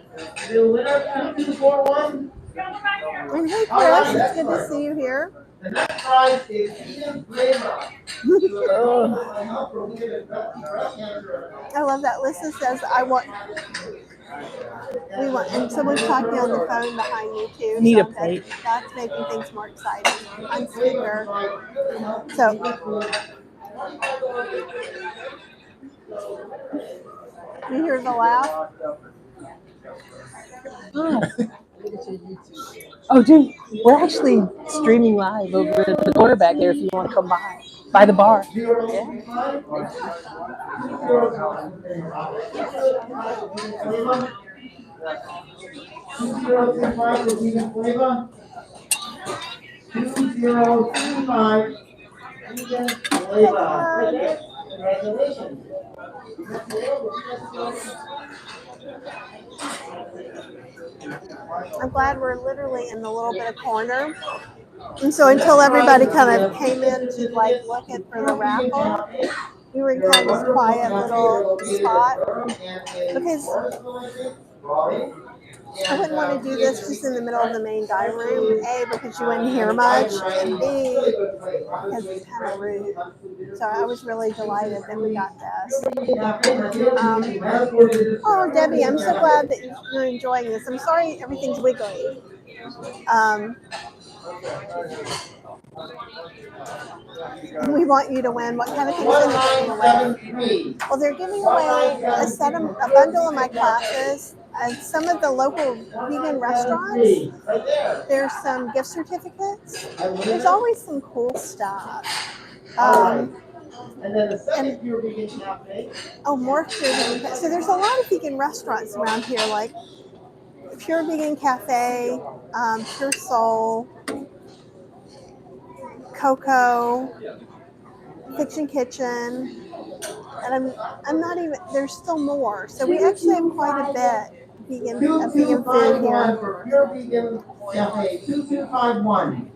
The winner 2241. And hey, Chris, it's good to see you here. The next prize is Eden Flavor. I love that. Lisa says, we want, and someone's talking on the phone behind you too. Need so a plate. That's making things more exciting on speaker. So, you hear the laugh? Oh, dude, we're actually streaming live over at the corner back there if you want to come by the bar. Yeah. Congratulations. I'm glad we're literally in the little bit of corner. And so until everybody kind of came in to like look at for the raffle, we were in kind of this quiet little spot because I wouldn't want to do this just in the middle of the main dining room. A, because you wouldn't hear much, and B, because it's kind of rude. So I was really delighted that we got this. Oh, Debbie, I'm so glad that you're enjoying this. I'm sorry everything's wiggly. And we want you to win. What kind of things are they giving away? Well, they're giving away a bundle of my classes at some of the local vegan restaurants. There's some gift certificates. There's always some cool stuff. And then the second Pure Vegan Cafe. Oh, more Pure Vegan Cafe. So there's a lot of vegan restaurants around here, like Pure Vegan Cafe, Pure Soul, Coco, Fiction Kitchen, and I'm not even. There's still more. So we actually have quite a bit vegan food here. For Pure Vegan Cafe, 2251.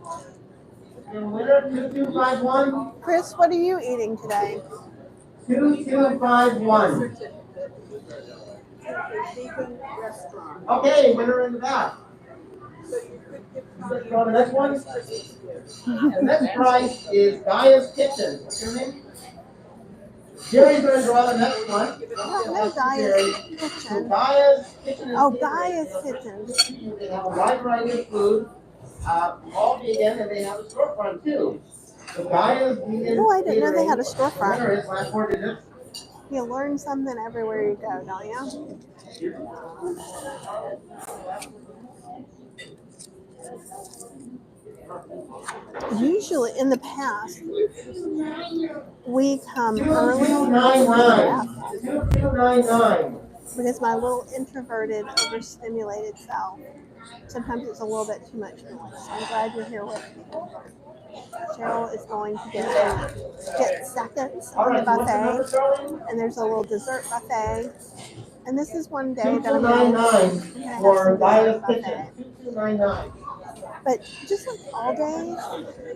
Your winner, 2251. Chris, what are you eating today? 2251. Okay, winner in the back. Go to the next one. The next prize is Gaia's Kitchen. What's your name? Jerry's going to draw the next one. No, Gaia's Kitchen. So Gaia's Kitchen is Gaia's Kitchen. They have a wide variety of food, all vegan, and they have a storefront too. So Gaia's Vegan. Oh, I didn't know they had a storefront. Winner is last 4 digits. You learn something everywhere you go, don't you? Usually, in the past, we come early 2299. because my little introverted, overstimulated self, sometimes it's a little bit too much noise. So I'm glad you're here with me. Cheryl is going to get seconds on the buffet, and there's a little dessert buffet. And this is one day that I'm going to have for some Gaia's dessert Kitchen. buffet. 2299. But just like all days,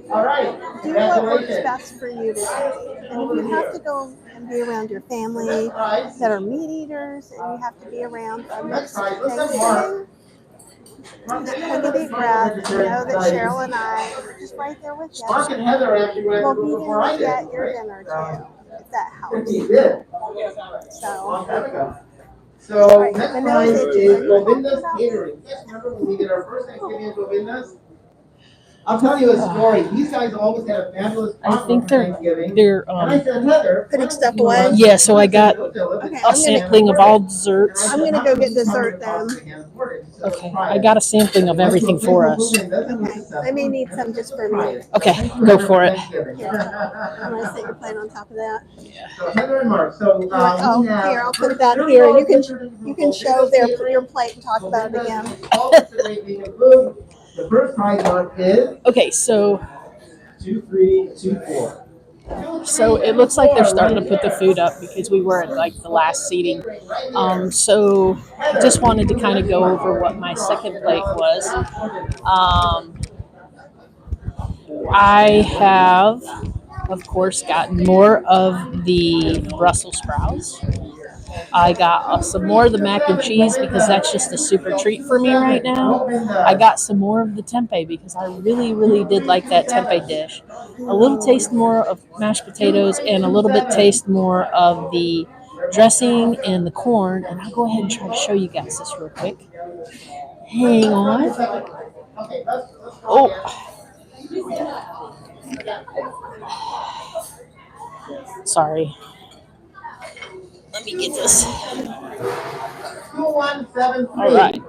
All right. do what works Congratulations. best for you today. And if you have to go and be around your family that are meat eaters, and you have to be around a mixed Thanksgiving, just take a deep breath and know that Cheryl and I are just right there with you. Mark and Heather actually went We'll through be before there I to did. get your dinner too, if that helps. You did. So, Long time ago. So Right, next the prize nose itches. is Are you Govinda's talking about Catering. You guys remember when we did our first Thanksgiving at Govinda's? I'll tell you a story. These guys always had a fabulous I think potluck for Thanksgiving. they're And I said, Heather, Putting why stuff don't you, away? Yeah, so I got Okay, a sampling of all desserts. I'm gonna go get dessert then. Okay, I got a sampling of everything for us. Okay, I may need some just for me. Okay, go for it. I'm gonna set your plate on top of that. So Heather and Mark, so we have. Here, I'll put that here. You can show your plate and talk about it again. All sorts of great vegan food. The first prize one is Okay, so 2324. so it looks like they're starting to put the food up because we were at like the last seating. So I just wanted to kind of go over what my second plate was. I have, of course, gotten more of the Brussels sprouts. I got some more of the mac and cheese because that's just a super treat for me right now. I got some more of the tempeh because I really, really did like that tempeh dish. A little taste more of mashed potatoes and a little bit taste more of the dressing and the corn. And I'll go ahead and try to show you guys this real quick. Hang on. Oh. Sorry. Let me get this. 2173. All right.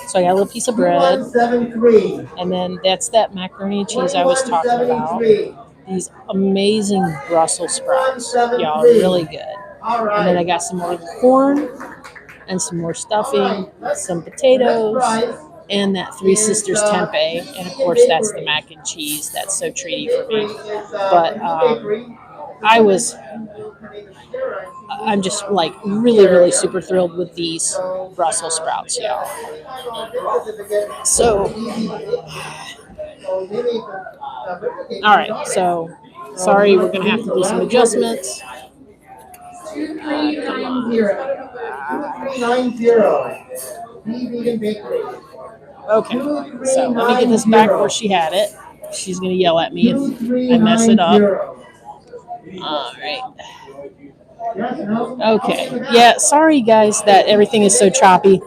So I got a little piece of bread, 2173. and then that's that macaroni and cheese I was talking about. These amazing Brussels sprouts, y'all, really good. All And then I right. got some more corn and some more stuffing, some potatoes, and that Three Sisters tempeh, and of course that's the mac and cheese. That's so treaty for me. But I'm just like really, really super thrilled with these Brussels sprouts, y'all. So, all right. So, sorry, we're gonna have to do some adjustments. 2390. Be Vegan Bakery. Okay, so let me get this back where she had it. She's gonna yell at me if I mess it up. 2390. All right. Okay. Yeah. Sorry, guys, that everything is so choppy.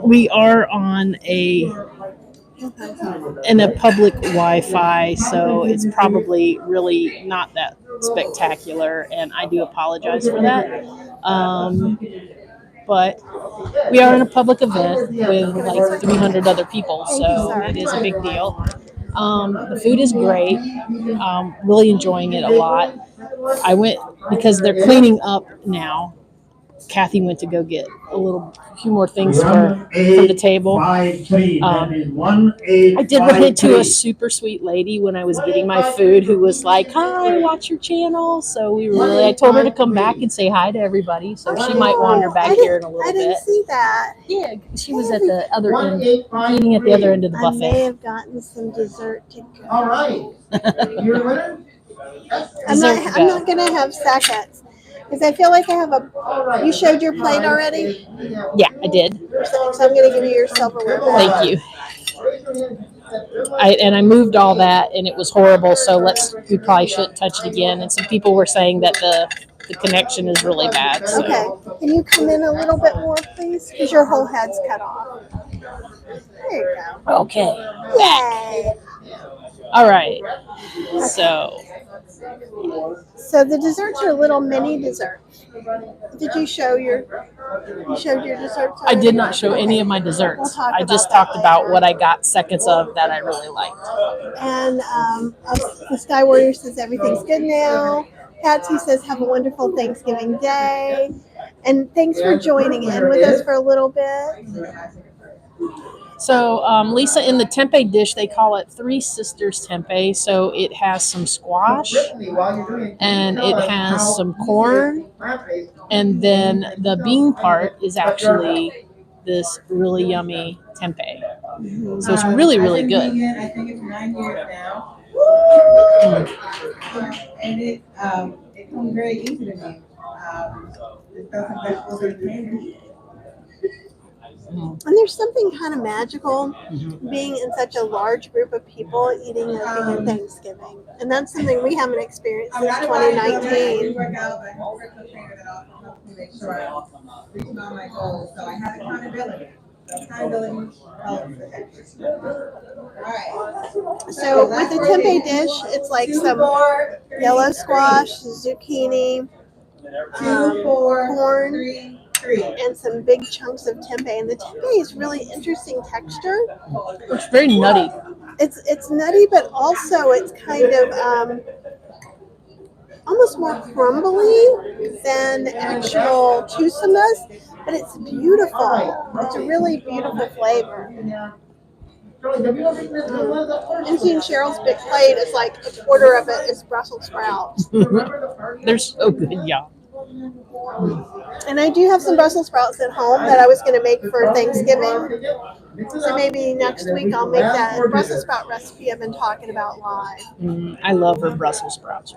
We are on in a public Wi-Fi, so it's probably really not that spectacular, and I do apologize for that. But we are in a public event with like 300 other people, so it is a big deal. The food is great. Really enjoying it a lot. I went because they're cleaning up now. Kathy went to go get a few more things for the table. I did run into a super sweet lady when I was getting my food who was like, "Hi, watch your channel." So I told her to come back and say hi to everybody. So she might wander back here in a little I didn't bit. see that. Yeah, she was at the other end, eating at the other end of the I may buffet. have gotten some dessert to go. All right. You're the winner? I'm not gonna have seconds because I feel like I have a. You showed your plate already, Yeah, I did. so I'm gonna give you your silverware. Thank you. I moved all that and it was horrible. So we probably shouldn't touch it again. And some people were saying that the connection is really bad. So. Okay, can you come in a little bit more, please? Because your whole head's cut off. There you go. Okay. Yay! All right. So the desserts are little mini desserts. Did you show you showed your desserts? I did not show any of my desserts. I just talked about what I got seconds of that I really liked. And the Sky Warrior says everything's good now. Patsy says have a wonderful Thanksgiving day. And thanks for joining in with us for a little bit. So Lisa, in the tempeh dish, they call it Three Sisters tempeh. So it has some squash and it has some corn. And then the bean part is actually this really yummy tempeh. So it's really, really good. I think it's 9 years now. And it comes very easy to me. Just throw some vegetables in the pan. And there's something kind of magical being in such a large group of people eating a vegan Thanksgiving. And that's something we haven't experienced since 2019. Make sure I reach all my goals. So I have accountability. So accountability helps the extra. All right. So with the tempeh dish, it's like some yellow squash, zucchini, 2, 4, corn, 3. and some big chunks of tempeh. And the tempeh is really interesting texture. It's very nutty. It's nutty, but also it's kind of almost more crumbly than actual tusamas, but it's beautiful. It's a really beautiful flavor. And seeing Cheryl's big plate is like a quarter of it is Brussels sprouts. They're so good, yeah. And I do have some Brussels sprouts at home that I was going to make for Thanksgiving. So maybe next week I'll make that Brussels sprout recipe I've been talking about live. I love her Brussels sprouts.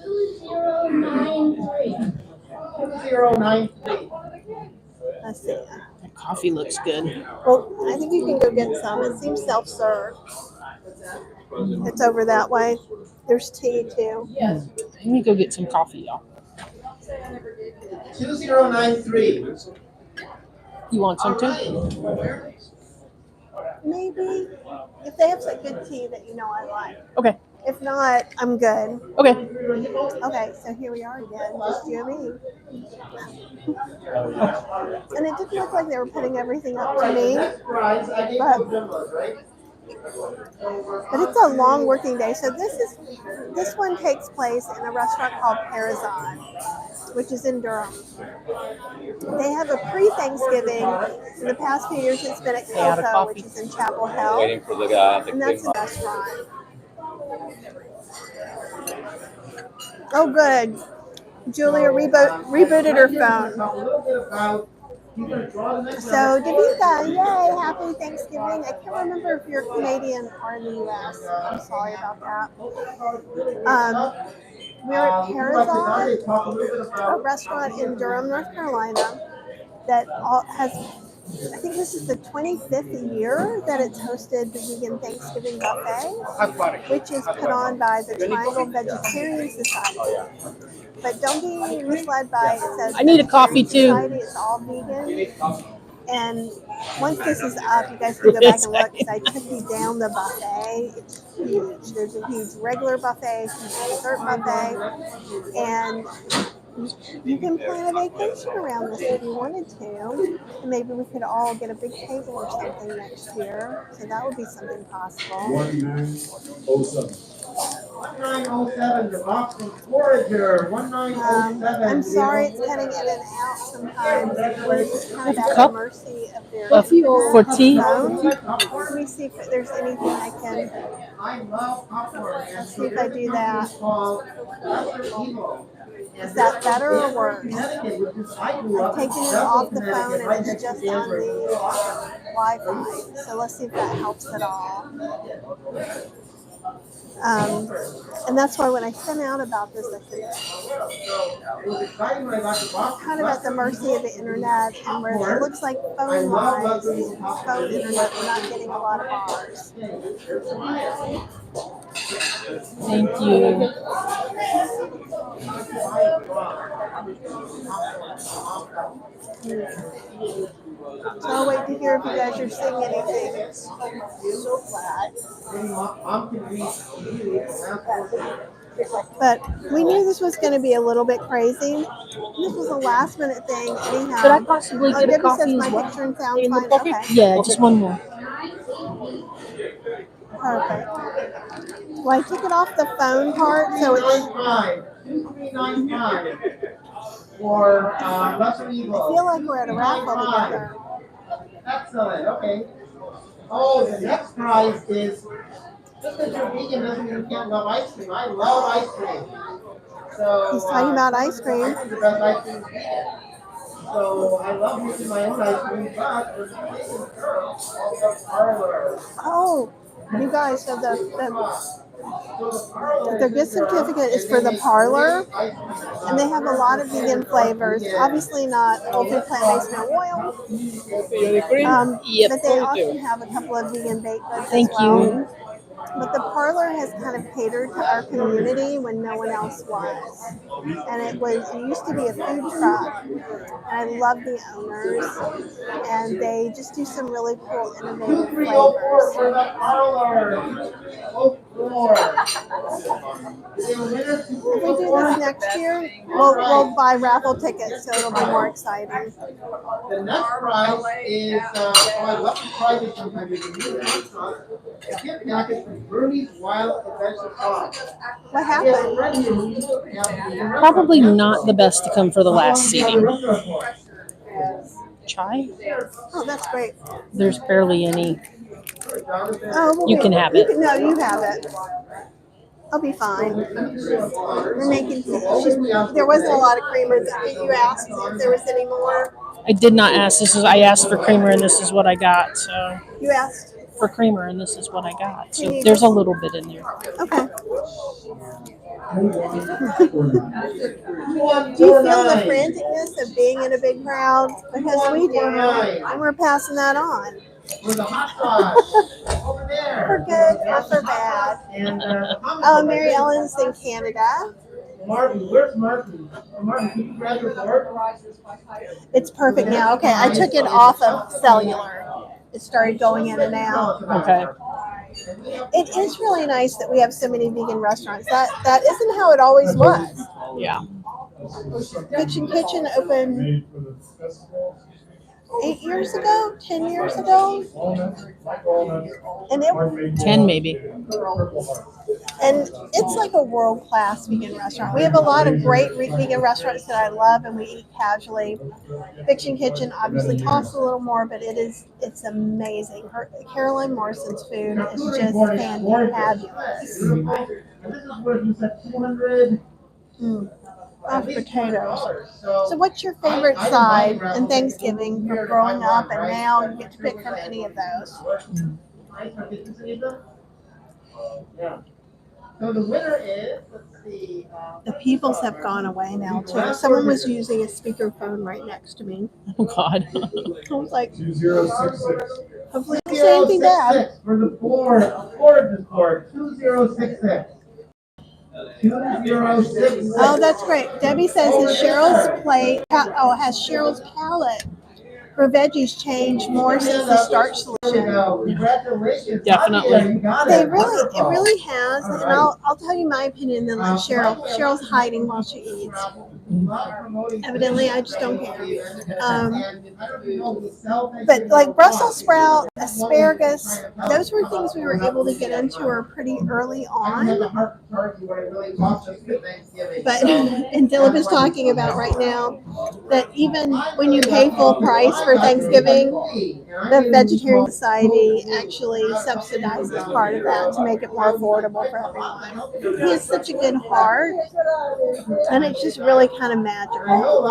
2093. Let's see. That coffee looks good. Well, I think you can go get some. It seems self-serve. It's over that way. There's tea too. Let me go get some coffee, y'all. 2093. You want some too? Maybe. If they have some good tea that you know I like. Okay. If not, I'm good. Okay. Okay, so here we are again, just you and me. And it didn't look like they were putting everything up to me. But it's a long working day. So this one takes place in a restaurant called Parazon, which is in Durham. They have a pre-Thanksgiving. In the past few years, it's been at Coco, which is in Chapel Hill. Waiting for the guy. And that's a restaurant. Oh, good. Julia rebooted her phone. So, Davika, yay, happy Thanksgiving. I can't remember if you're Canadian or in the US. I'm sorry about that. We're at Parazon, a restaurant in Durham, North Carolina, that has, I think this is the 25th year that it's hosted the Vegan Thanksgiving Buffet, which is put on by the Triangle Vegetarian Society. But don't be misled by it says I need a coffee, too. Society is all vegan. And once this is up, you guys can go back and look because I took you down the buffet. It's huge. There's a huge regular buffet, huge dessert buffet, and you can plan a vacation around this if you wanted to. And maybe we could all get a big table or something next year. So that would be something possible. 1907. 1907, the Boston Forager. 1907. I'm sorry it's cutting in and out sometimes. We're just kind of at the Cup mercy of their for tea. phone. Let me see if there's anything I can. I love popcorn. Let's see if I do that. Called Lesser Evil. Is that better or worse? Connecticut, which is I I've grew up in taken it off the Connecticut, phone right and it's next to just on Denver. the Wi-Fi. So let's see if that helps at all. And that's why when I sent out about this, I said, It was exciting when I got to Boston. kind of at the mercy of the internet, and where it looks like phone-wise, phone internet, we're not getting a lot of bars. Thank you. So I'll wait to hear if you guys are seeing anything. But we knew this was going to be a little bit crazy. This was a last minute thing anyhow. Could I possibly get a Debbie coffee says as my well? picture and sound In the fine. coffee? Okay, Yeah, just one more. perfect. Well, I took it off the phone part, so it's. 2395 for Lesser Evil. I feel like we're at a raffle together. Excellent. Okay. Oh, the next prize is just because you're vegan doesn't mean you can't love ice cream. I love ice cream. So He's talking about ice cream. I think the best ice cream is vegan. So I love making my own ice cream, but we're taking care of the parlor. Oh, you guys, so the gift certificate is for the parlor, and they have a lot of vegan flavors. Obviously not whole food, plant-based, no oil. Yep. But they also have a couple of vegan baked goods Thank as well. you. But the parlor has kind of catered to our community when no one else was. And it used to be a food truck. And I love the owners. And they just do some really cool, innovative 2304 flavors. for the parlor. 04. If we do this next year, we'll buy raffle tickets, so it'll be more exciting. The next prize is, I love the prizes sometimes you can do this. A gift package from Bernie's Wild Adventure Sauce. What happened? Probably not the best to come for the last seating. Chai? Oh, that's great. There's barely any. Oh, You can have it. No, you have it. I'll be fine. We're making. There wasn't a lot of creamer. You asked if there was any more. I did not ask. I asked for creamer, and this is what I got. So You asked. for creamer, and this is what I got. So there's a little bit in there. Okay. Do you feel the franticness of being in a big crowd? Because we do, and we're passing that on. For the hot sauce. Over there. For good or for bad. And, Mary Ellen's in Canada. Martin, where's Martin? Martin, can you grab your board? It's perfect now. Okay, I took it off of cellular. It started going in and out. Okay. It is really nice that we have so many vegan restaurants. That isn't how it always was. Yeah. Fiction Kitchen opened 8 years ago, 10 years ago, and 10 maybe. it's like a world-class vegan restaurant. We have a lot of great vegan restaurants that I love, and we eat casually. Fiction Kitchen obviously costs a little more, but it's amazing. Carolyn Morrison's food is just fantabulous. And this is where you said 200. of potatoes. So So what's your favorite side in Thanksgiving from growing up and now you get to pick from any of those? yeah. So the winner is, let's see. The peoples have gone away now too. Someone was using a speakerphone right next to me. Oh God. I was like, 2066. hopefully it's not anything bad. For the board, gorgeous board, 2066. 2066. Oh, that's great. Debbie says that Cheryl's plate, has Cheryl's palette for veggies changed more since the starch solution. Congratulations. Definitely. Javier, you got It it. really has. And I'll tell you my opinion then let Cheryl. Cheryl's hiding while she eats. Evidently, I just don't care. But like Brussels sprout, asparagus, those were things we were able to get into pretty early on. But and Philip is talking about right now that even when you pay full price for Thanksgiving, the Vegetarian Society actually subsidizes part of that to make it more affordable for everyone. He has such a good heart, and it's just really kind of magical.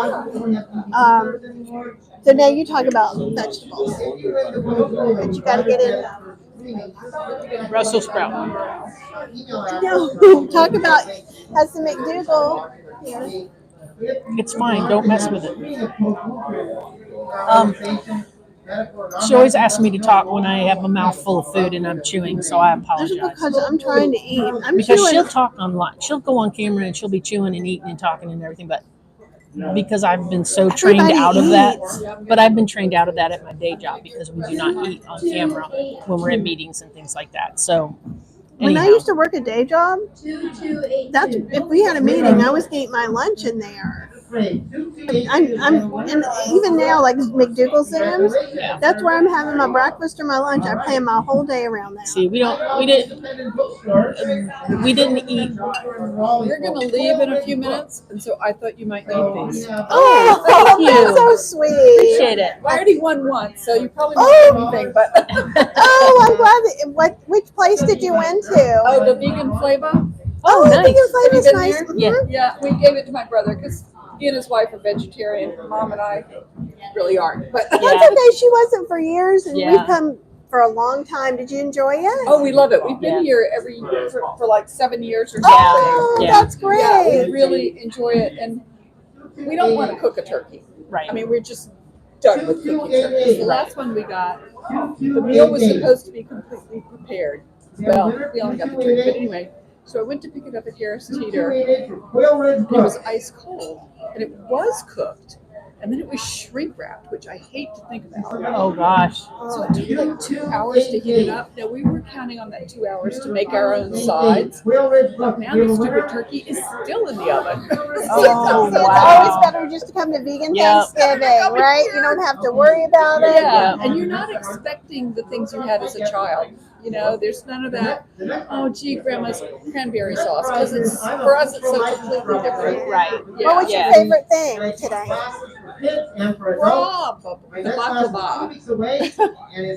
So now you talk about vegetables, but you got to get in. Brussels sprout. No, talk about has the McDougal here. It's fine. Don't mess with it. She always asks me to talk when I have a mouthful of food and I'm chewing, so I That's apologize. because I'm trying to eat. I'm Because chewing. she'll talk online. She'll go on camera and she'll be chewing and eating and talking and everything, but because I've been so trained Everybody out of eats. that. But I've been trained out of that at my day job because we do not eat on camera when we're in meetings and things like that. So When I anyhow. used to work a day job, that's if we had a meeting, I was eating my lunch in there. And even now, like McDougal Zooms, Yeah. that's where I'm having my breakfast or my lunch. I plan my whole day around that. See, we didn't eat. We're going to leave in a few minutes, and so I thought you might need these. Oh, thank you. that's so sweet. Appreciate it. I already won once, so you probably won't get anything, but Oh, I'm glad. Which place did you went to? oh, the vegan flavor? Oh, nice. I think it's Have you been nice. there? Mhm. Yeah, we gave it to my brother because he and his wife are vegetarian. Mom and I really aren't, but That's okay. She wasn't for years, and Yeah. we've come for a long time. Did you enjoy it? oh, we love it. We've been Yeah. here every year for like 7 years or something. Oh, Yeah. that's great. Yeah, we really enjoy it, and we don't want to cook a turkey. Right. I mean, we're just done with cooking turkeys. The last one we got, the meal was supposed to be completely prepared. Well, we only got the turkey, but anyway. So I went to pick it up at Harris Teeter. It was ice cold, and it was cooked, and then it was shrink wrapped, which I hate to think about. Oh gosh. So it took like 2 hours to heat it up. Now we were counting on that 2 hours to make our own sides. But now the stupid turkey is still in the oven. Oh, It's wow. always better just to come to vegan Yeah. Thanksgiving, right? You don't have to worry about it. Yeah, and you're not expecting the things you had as a child. You know, there's none of that. Oh, gee, grandma's cranberry sauce, because it's for us it's so completely different. Right. What was your favorite thing today? Raw, the baklava,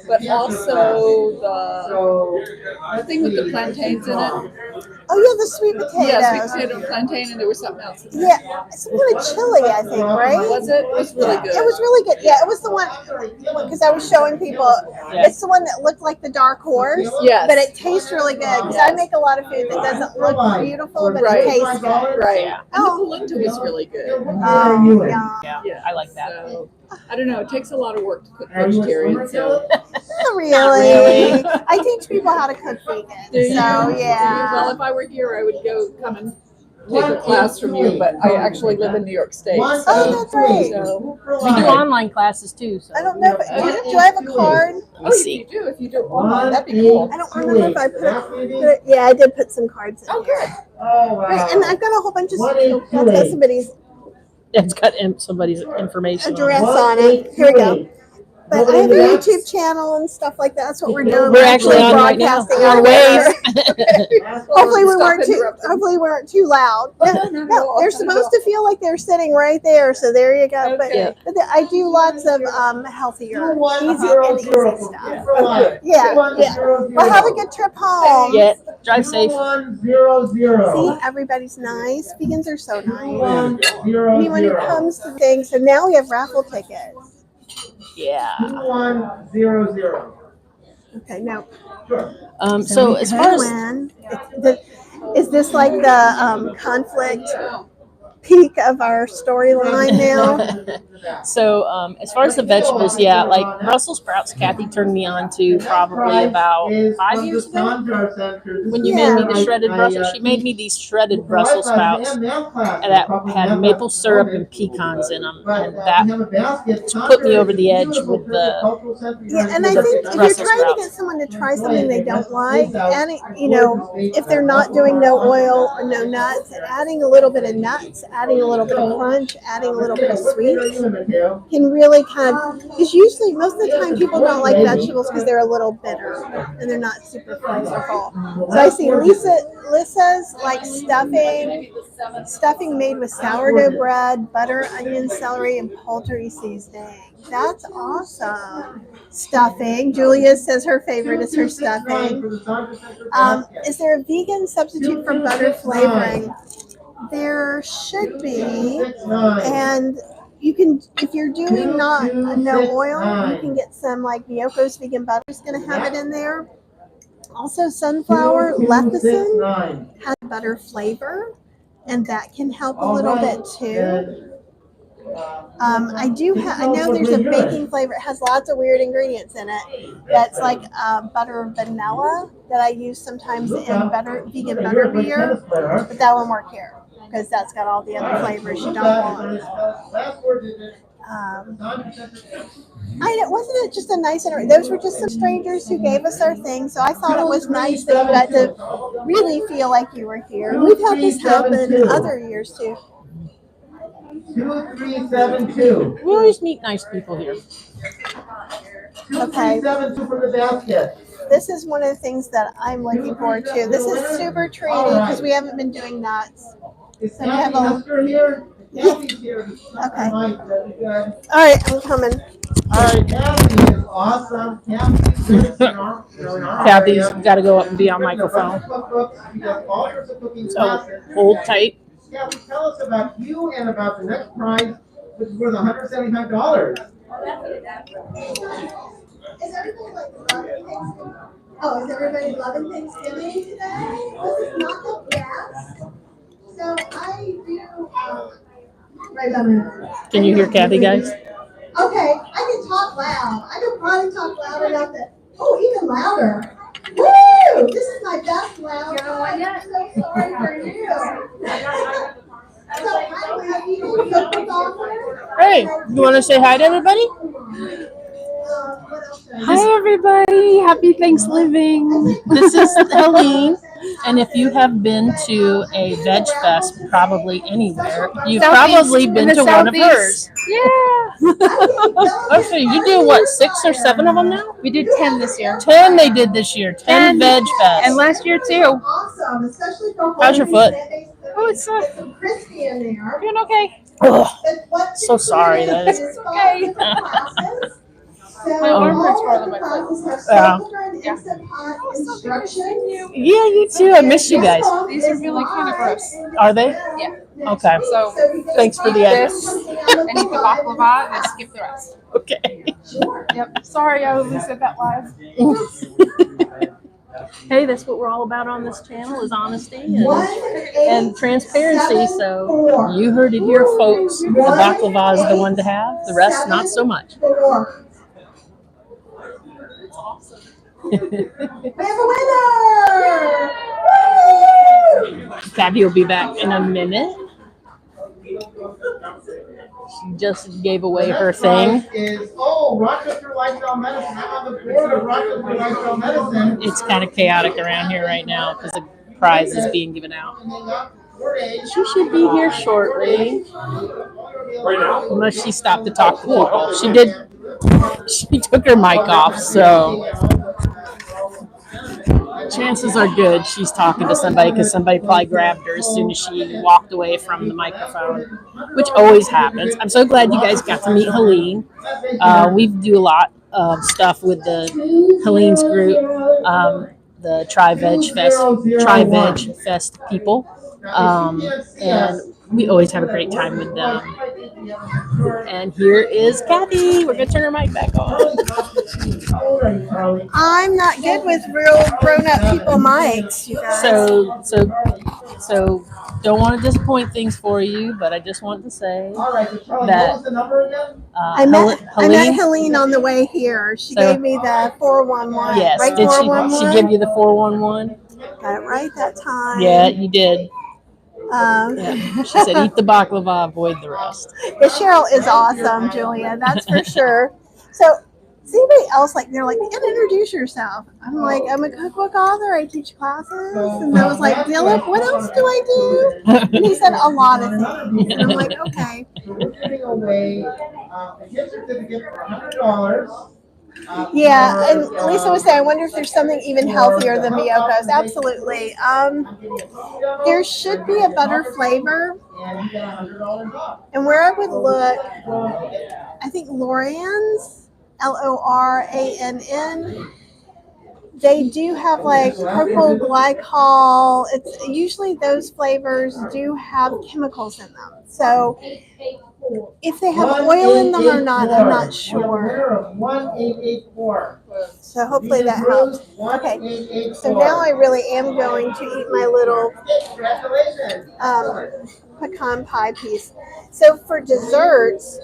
but also the thing with the plantains in it. Oh yeah, the sweet potatoes. Yeah, sweet potato and plantain, and there was something else. In there. Yeah, some kind of chili, I think, right? Was it? It was really good. It was really good. Yeah, it was the one because I was showing people. Yeah. It's the one that looked like the dark horse. Yes. But it tastes really good because I make a lot of food that doesn't look beautiful, but Right. it tastes good. Right. Yeah. And Oh. the polenta was really good. Yeah. Yeah. I like that. So, I don't know. It takes a lot of work to cook vegetarian. So Not really. really. I teach people how to cook vegan. Do you? So Well, yeah. if I were here, I would come and take a class from you. But I actually live in New York State. Oh, So, that's great. so We do online classes too. So. I don't know, but do I have a card? Let me see. if you do online, that'd be cool. I don't remember if I put it. Yeah, I did put some cards in. Oh, good. Right, and I've got a whole bunch of that's got somebody's It's got somebody's information. address on it. Here we go. But I have a YouTube channel and stuff like that. That's what we're doing. We're actually on right now. broadcasting We're on waves. Hopefully we Stop weren't too. interrupting. Hopefully we weren't too loud. No, they're supposed to feel like they're sitting right there. So there you go. Okay. But I do lots of healthier, easy and easy stuff. Okay. Yeah. Well, have a good trip home. Yeah, drive safe. 2100. See, everybody's nice. Vegans are so nice. 2100. I mean, when it comes to things, so now we have raffle tickets. Yeah. 2100. Okay, now. Sure. So as far as Is this like the conflict peak of our storyline now? So as far as the vegetables, yeah, like Brussels sprouts, Kathy turned me on to probably about 5 years ago. When you made me the shredded Brussels, she made me these shredded Brussels sprouts that had maple syrup and pecans in them, and that put me over the edge with the. Yeah, and I think if you're trying to get someone to try something they don't like, adding, if they're not doing no oil or no nuts, adding a little bit of nuts, adding a little bit of crunch, adding a little bit of sweet can really kind of, because usually most of the time people don't like vegetables because they're a little bitter and they're not super flavorful. So I see Lissa's like stuffing made with sourdough bread, butter, onion, celery, and poultry seasoning. That's awesome. Stuffing. Julia says her favorite is her stuffing. Is there a vegan substitute for butter flavoring? There should be, and you can, if you're doing no oil, you can get some like Miyoko's vegan butter is going to have it in there. Also, sunflower lecithin has butter flavor, and that can help a little bit too. I know there's a baking flavor. It has lots of weird ingredients in it. That's like butter vanilla that I use sometimes in vegan butter beer, but that won't work here because that's got all the other flavors you don't want. Wasn't it just a nice those were just some strangers who gave us our thing, so I thought it was nice that you got to really feel like you were here. We've had this happen other years too. 2372. We always meet nice people here. Okay. 2372 for the basket. This is one of the things that I'm looking forward to. This is super treaty because we haven't been doing nuts. Is So we have Kathy a. Hester here? Kathy's here. Okay. Mike, that'd be good. All right, I'm coming. All right, Kathy is awesome. Kathy's Kathy's got to go up and be on microphone. So hold tight. Kathy, tell us about you and about the next prize, which is worth $175. Is everybody like loving Thanksgiving? Oh, is everybody loving Thanksgiving today? This is not the best. So I do. Right down there. Can you hear Kathy, guys? Okay, I can talk loud. I could probably talk loud enough that. Oh, even louder. Woo! This is my best loud. I'm so sorry for you. So have you cooked with all Hey, you want to say hi to everybody? Hi everybody, happy Thanksgiving. This is Helen, and if you have been to a Veg Fest, probably anywhere, you've probably been to one of hers. Yeah. Oh, so you do what, 6 or 7 of them now? We did 10 this year. 10 they did this year, 10 Veg Fest. And last year too. Awesome, especially for How's your foot? Oh, it's some crispy in there. doing okay. Ugh, so sorry, that is. It's okay. My arm hurts more than my foot. Yeah, you too. I miss you guys. These are really kind of gross. Are they? Yeah. Okay. So Thanks for the this, edit. and eat the baklava, and skip the rest. Okay. Yep. Sorry, I only said that live. Hey, that's what we're all about on this channel is honesty and transparency. So you heard it here, folks. The baklava is the one to have. The rest, not so much. We have a winner! Kathy will be back in a minute. She just gave away her thing. Rochester Lifestyle Medicine. I'm on the board of Rochester Lifestyle Medicine. It's kind of chaotic around here right now because the prize is being given out. She should be here shortly. Unless she stopped to talk to people. She did She took her mic off, so chances are good she's talking to somebody because somebody probably grabbed her as soon as she walked away from the microphone, which always happens. I'm so glad you guys got to meet Helene. We do a lot of stuff with the Helene's group, the Tri Veg Fest people, and we always have a great time with them. And here is Kathy. We're gonna turn her mic back on. I'm not good with real grown-up people mics, you guys. So don't want to disappoint things for you, but I just want to say All right, so Charlie, that what was the number again? I met Helene on the way here. She gave me the 411. Yes, Right, did she 411? give you the 411? Got it right that time. Yeah, you did. Um, Yeah. She said, "Eat the baklava, avoid the rest." But Cheryl is awesome, Julia. That's for sure. So, is anybody else like they're like, you gotta introduce yourself? I'm like, I'm a cookbook author. I teach classes, and I was like, Dylan, what else do I do? And he said a lot of things, and I'm like, okay. So we're giving away a gift certificate for $100. Yeah, and Lisa was saying, I wonder if there's something even healthier than Miyoko's. Absolutely. There should be a butter flavor. And you get $100 off. And where I would look, I think Loran's, Lorann, they do have like purple glycol. It's usually those flavors do have chemicals in them. So if they have oil in them or not, I'm not sure. 1884. So hopefully that helps. Okay, so now I really am going to eat my little Congratulations. pecan pie piece. So for desserts,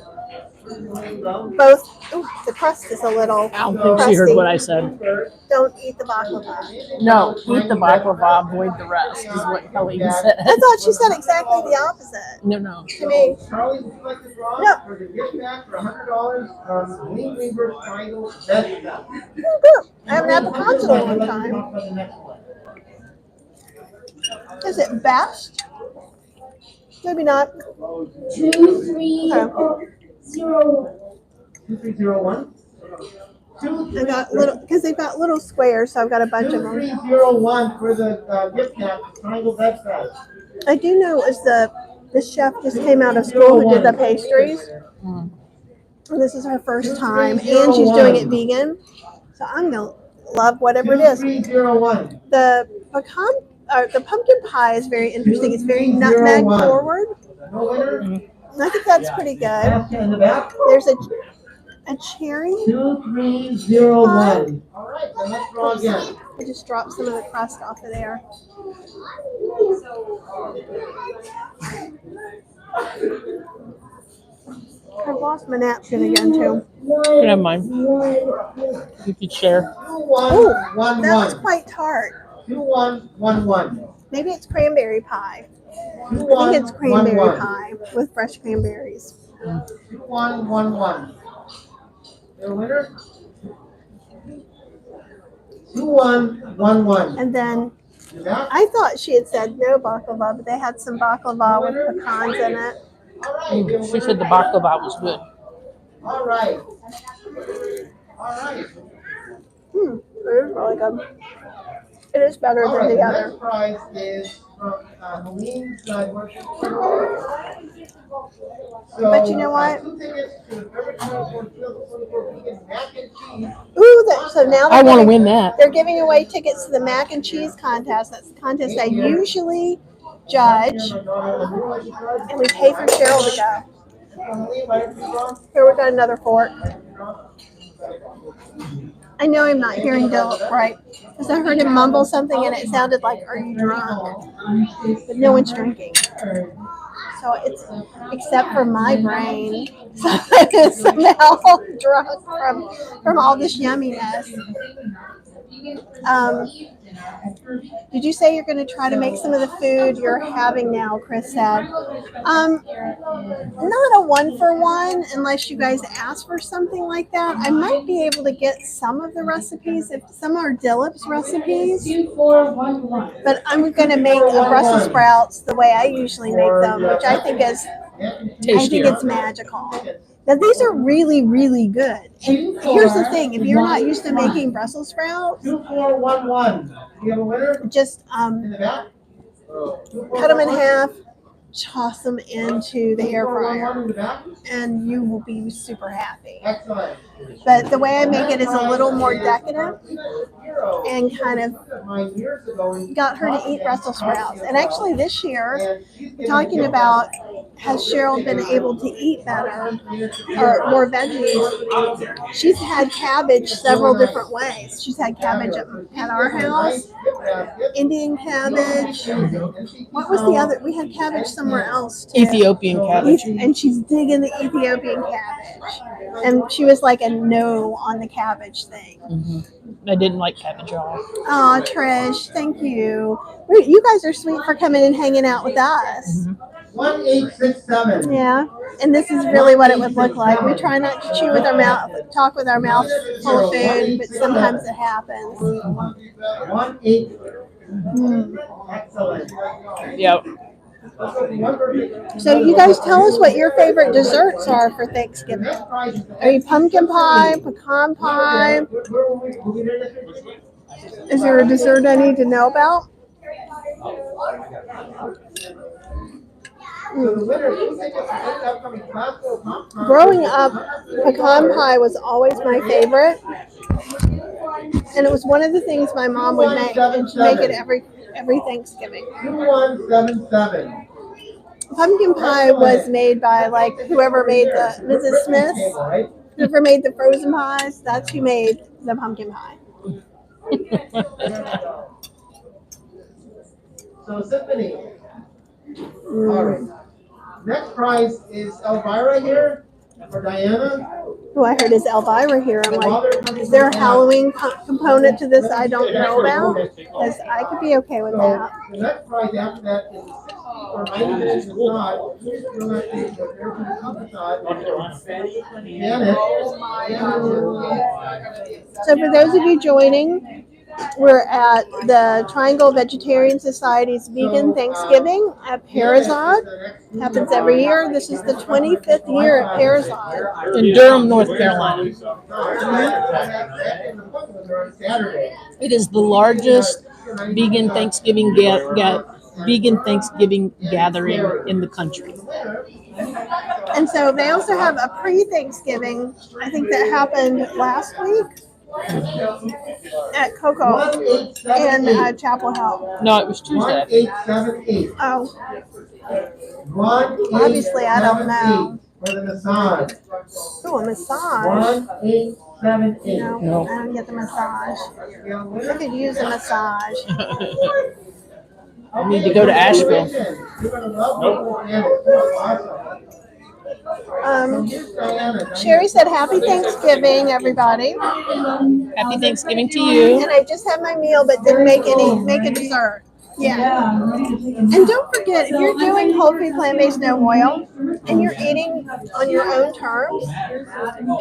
both, the crust is a little I don't think she heard crusty. what I said. Don't eat the baklava. No, eat the baklava, avoid the rest, is what Helene said. I thought she said exactly the opposite No. to me. Charlie, would you like to draw No. for the gift bag for $100 from Lean Weaver Triangle Veg Shop? I haven't had pecans in a long time. Is it best? Maybe not. 2301. I got little because they've got little squares, so I've got a bunch of them. 2301 for the gift bag for Triangle Veg Fest. I do know is the chef just came out of school who did the pastries. And this is her first time, and she's doing it vegan. So I'm gonna love whatever it is. 2301. The pumpkin pie is very interesting. It's very nutmeg forward. No winner? And I think that's pretty good. In the back. There's a cherry. 2301. All right, then let's draw again. I just dropped some of the crust off of there. I've lost my napkin again too. You can have mine. You could share. Oh, that was quite tart. 2111. Maybe it's cranberry pie. I think it's 2111. cranberry pie with fresh cranberries. 2111. The winner? 2111. And then Yeah. I thought she had said no baklava, but they had some baklava with pecans in it. All right. She said the baklava was good. All right. All right. It is really good. It is better All than right. the The other. next prize is from Helene's worship. So, But you know what? 2 tickets to the February 24th Field 24 Vegan Mac and Cheese. Ooh, so now I want to win that. they're giving away tickets to the mac and cheese contest. That's the contest I usually judge, and we pay for Cheryl to go. Here we got another fork. I know I'm not hearing Dylan right, because I heard him mumble something and it sounded like, "Are you drunk?" But no one's drinking. So it's, except for my brain, so it's somehow drunk from all this yumminess. Did you say you're going to try to make some of the food you're having now? Chris said. Not a 1-for-1 unless you guys ask for something like that. I might be able to get some of the recipes, if some are Dilip's recipes. But I'm going to make a Brussels sprouts the way I usually make them, which I think it's magical. Now these are really, really good. And here's the thing: if you're not used to making Brussels sprouts, 2411. Do you have a winner just in the back? cut them in half, toss them into the air 2411 fryer, in the back? and you will be super happy. Excellent. But the way I make it is a little more decadent and kind of got her to eat Brussels sprouts. And actually this year, talking about has Cheryl been able to eat better or more veggies, she's had cabbage several different ways. She's had cabbage at our house, Indian cabbage. What was the other? We had cabbage somewhere else too. Ethiopian cabbage. And she's digging the Ethiopian cabbage. And she was like a no on the cabbage thing. I didn't like cabbage at all. Oh, Trish, thank you. You guys are sweet for coming and hanging out with us. 1867. Yeah, and this is really what it would look like. We try not to chew with our mouth, talk with our mouth full of food, but sometimes it happens. 18. Excellent. Yep. So you guys tell us what your favorite desserts are for Thanksgiving. Are you pumpkin pie, pecan pie? Is there a dessert I need to know about? Growing up, pecan pie was always my favorite. And it was one of the things my mom would make, and she'd make it every Thanksgiving. 2177. Pumpkin pie was made by like whoever made the Mrs. Smith, whoever made the frozen pies. That's who made the pumpkin pie. So Symphony. All right. Next prize is Elvira here for Diana. Who I heard is Elvira here. I'm like, is there a Halloween component to this I don't know about? Because I could be okay with that. The next prize after that is 60 or 90 minutes massage. You'll have to go there to the So for those of you joining, we're at the Triangle Vegetarian Society's Vegan Thanksgiving at Parazod. Happens every year. This is the 25th year at Parazod. In Durham, North Carolina. It is the largest vegan Thanksgiving gathering in the country. And so they also have a pre-Thanksgiving, I think that happened last week at Coco in Chapel Hill. No, it was Tuesday. 1878. Oh, obviously I don't know. For the massage. Oh, a massage. 1878. No, I don't get the massage. I could use a massage. I need to go to Asheville. Sherry said, "Happy Thanksgiving, everybody." Happy Thanksgiving to you. And I just had my meal, but didn't make a dessert. Yeah. And don't forget, if you're doing whole food plant-based no oil and you're eating on your own terms,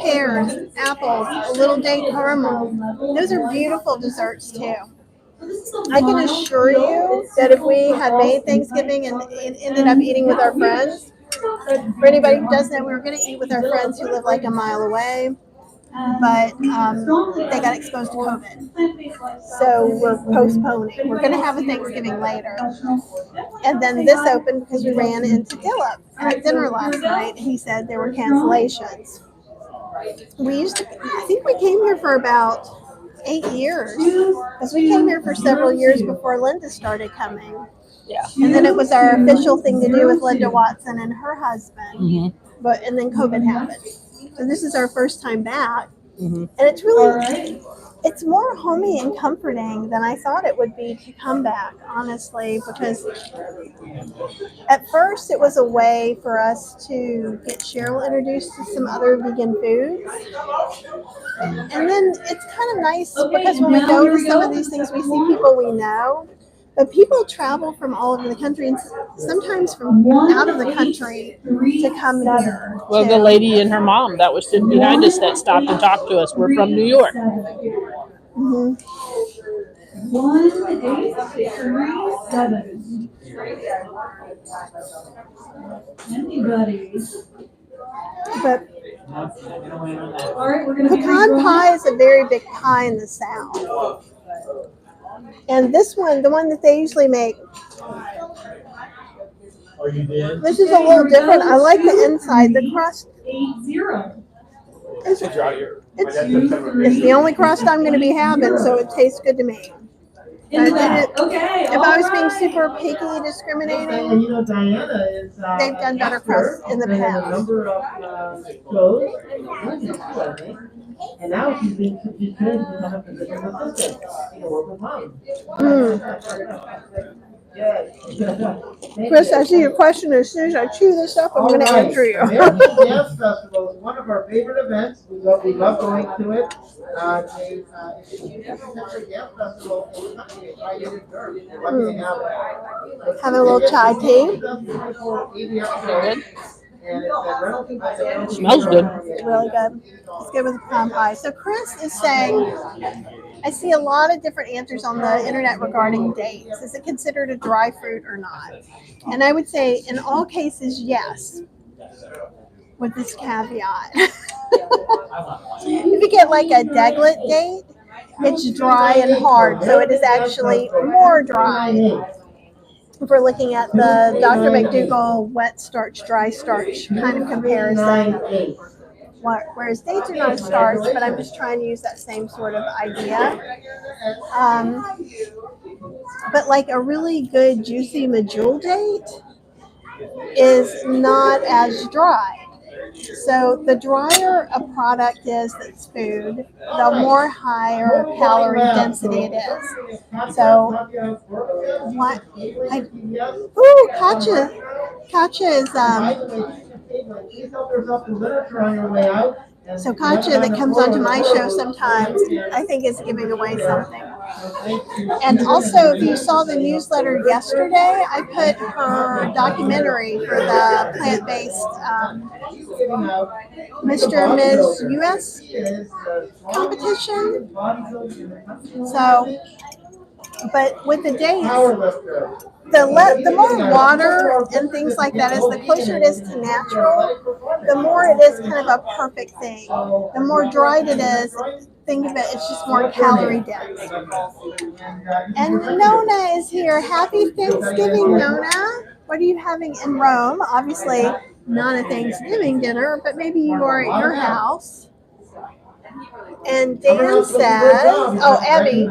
pears, apples, a little date caramel, those are beautiful desserts too. I can assure you that if we had made Thanksgiving and ended up eating with our friends, for anybody who doesn't know, we were going to eat with our friends who live like a mile away, but they got exposed to COVID. So we're postponing. We're going to have a Thanksgiving later. And then this opened because we ran into Dillip at dinner last night. He said there were cancellations. I think we came here for about 8 years, because we came here for several years before Linda started coming. Yeah. And then it was our official thing to do with Linda Watson and her husband. And then COVID happened. So this is our first time back. And it's really, it's more homey and comforting than I thought it would be to come back, honestly, because at first it was a way for us to get Cheryl introduced to some other vegan foods. And then it's kind of nice because when we go to some of these things, we see people we know. But people travel from all over the country and sometimes from out of the country to come here. Well, the lady and her mom that was sitting behind us that stopped and talked to us were from New York. 1837. Anybody? But All right, we're gonna be Pecan regrowing. pie is a very big pie in the South. And this one, the one that they usually make, this is a Okay, little here we different. go. I like the inside. The crust 280. is it's the only crust I'm going to be having, so it tastes good to me. In the But back. Okay. if I was being super picky, discriminating, You know, Diana is. they've done better crusts in the been past. a number of shows, including two, I think. And now she's trained to become a physician assistant. You know, work with mom. Yes. Chris, I see your question. As soon as I chew this up, I'm going to answer you. American Dance Festival is one of our favorite events. We love going to it. If you never been to a dance festival in the country, try to observe. We're lucky to have it. Having a little chai tea. Good. And it's at Reynolds. Smells good. It's really good. It's good with pecan pie. So Chris is saying, I see a lot of different answers on the internet regarding dates. Is it considered a dry fruit or not? And I would say in all cases, yes, with this caveat. If you get like a deglet date, it's dry and hard, so it is actually more dry. If we're looking at the Dr. McDougall wet starch, dry starch kind of comparison, whereas dates are not a starch, but I'm just trying to use that same sort of idea. But like a really good juicy medjool date is not as dry. So the drier a product is that's food, the more higher calorie density it is. So what? Ooh, Katja is so Katja that comes onto my show sometimes, I think is giving away something. And also, if you saw the newsletter yesterday, I put her documentary for the plant-based Mr. and Ms. US competition. So, but with the dates, the more water and things like that is, the closer it is to natural, the more it is kind of a perfect thing. The more dried it is, think of it, it's just more calorie dense. And Nona is here. Happy Thanksgiving, Nona. What are you having in Rome? Obviously not a Thanksgiving dinner, but maybe you are at your house. And Dan says, oh, Abby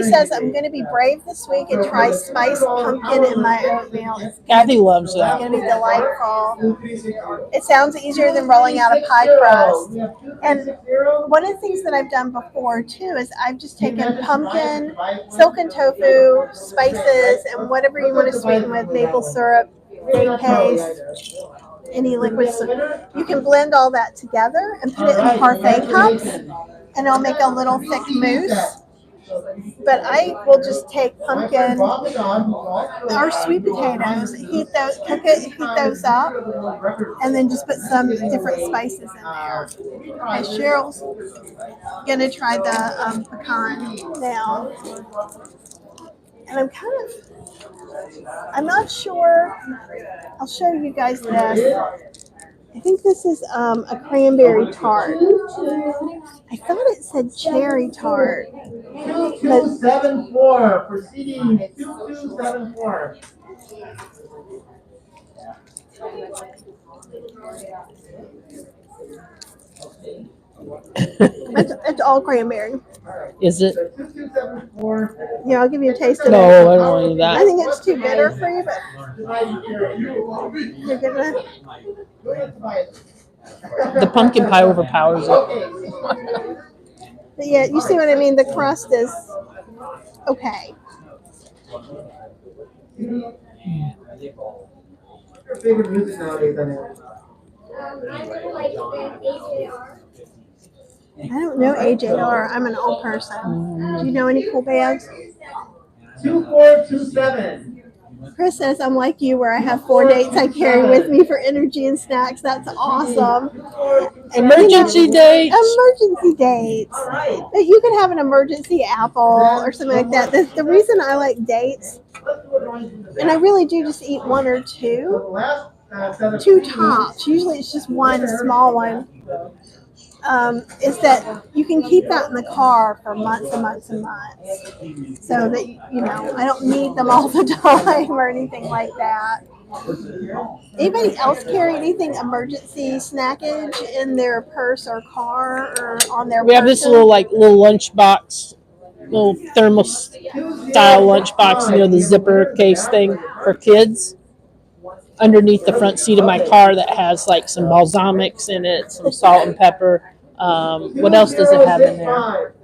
says, I'm going to be brave this week and try spiced pumpkin in my oatmeal. Kathy loves that. It's going to be delightful. It sounds easier than rolling out a pie crust. And one of the things that I've done before, too, is I've just taken pumpkin, silken tofu, spices, and whatever you want to sweeten with, maple syrup, egg paste, any liquid. You can blend all that together and put it in parfait cups, and it'll make a little thick mousse. But I will just take pumpkin or sweet potatoes, cook it, heat those up, and then just put some different spices in there. And Cheryl's gonna try the pecan now, and I'm not sure. I'll show you guys this. I think this is a cranberry tart. I thought it said cherry tart. 2274, proceeding 2274. It's all cranberry. Is it? Yeah, I'll give you a taste of it. No, I don't want to do I that. think it's too bitter for you, but you're good enough. The pumpkin pie overpowers it. But yeah, you see what I mean? The crust is okay. Your favorite music nowadays, I don't know AJR. I'm an old person. Do you know any cool bands? 2427. Chris says I'm like you, where I have 4 dates I carry with me for energy and snacks. That's awesome. Emergency dates. Emergency dates. But you could have an emergency apple or something like that. The reason I like dates, and I really do just eat 1 or 2, two tops. Usually it's just one small one. Is that you can keep that in the car for months and months and months, so that I don't need them all the time or anything like that. Anybody else carry anything emergency snackage in their purse or car or on their We have this person? little lunch box, little thermal style lunch box, the zipper case thing for kids underneath the front seat of my car that has like some balsamics in it, some salt and pepper. What else does it have in there?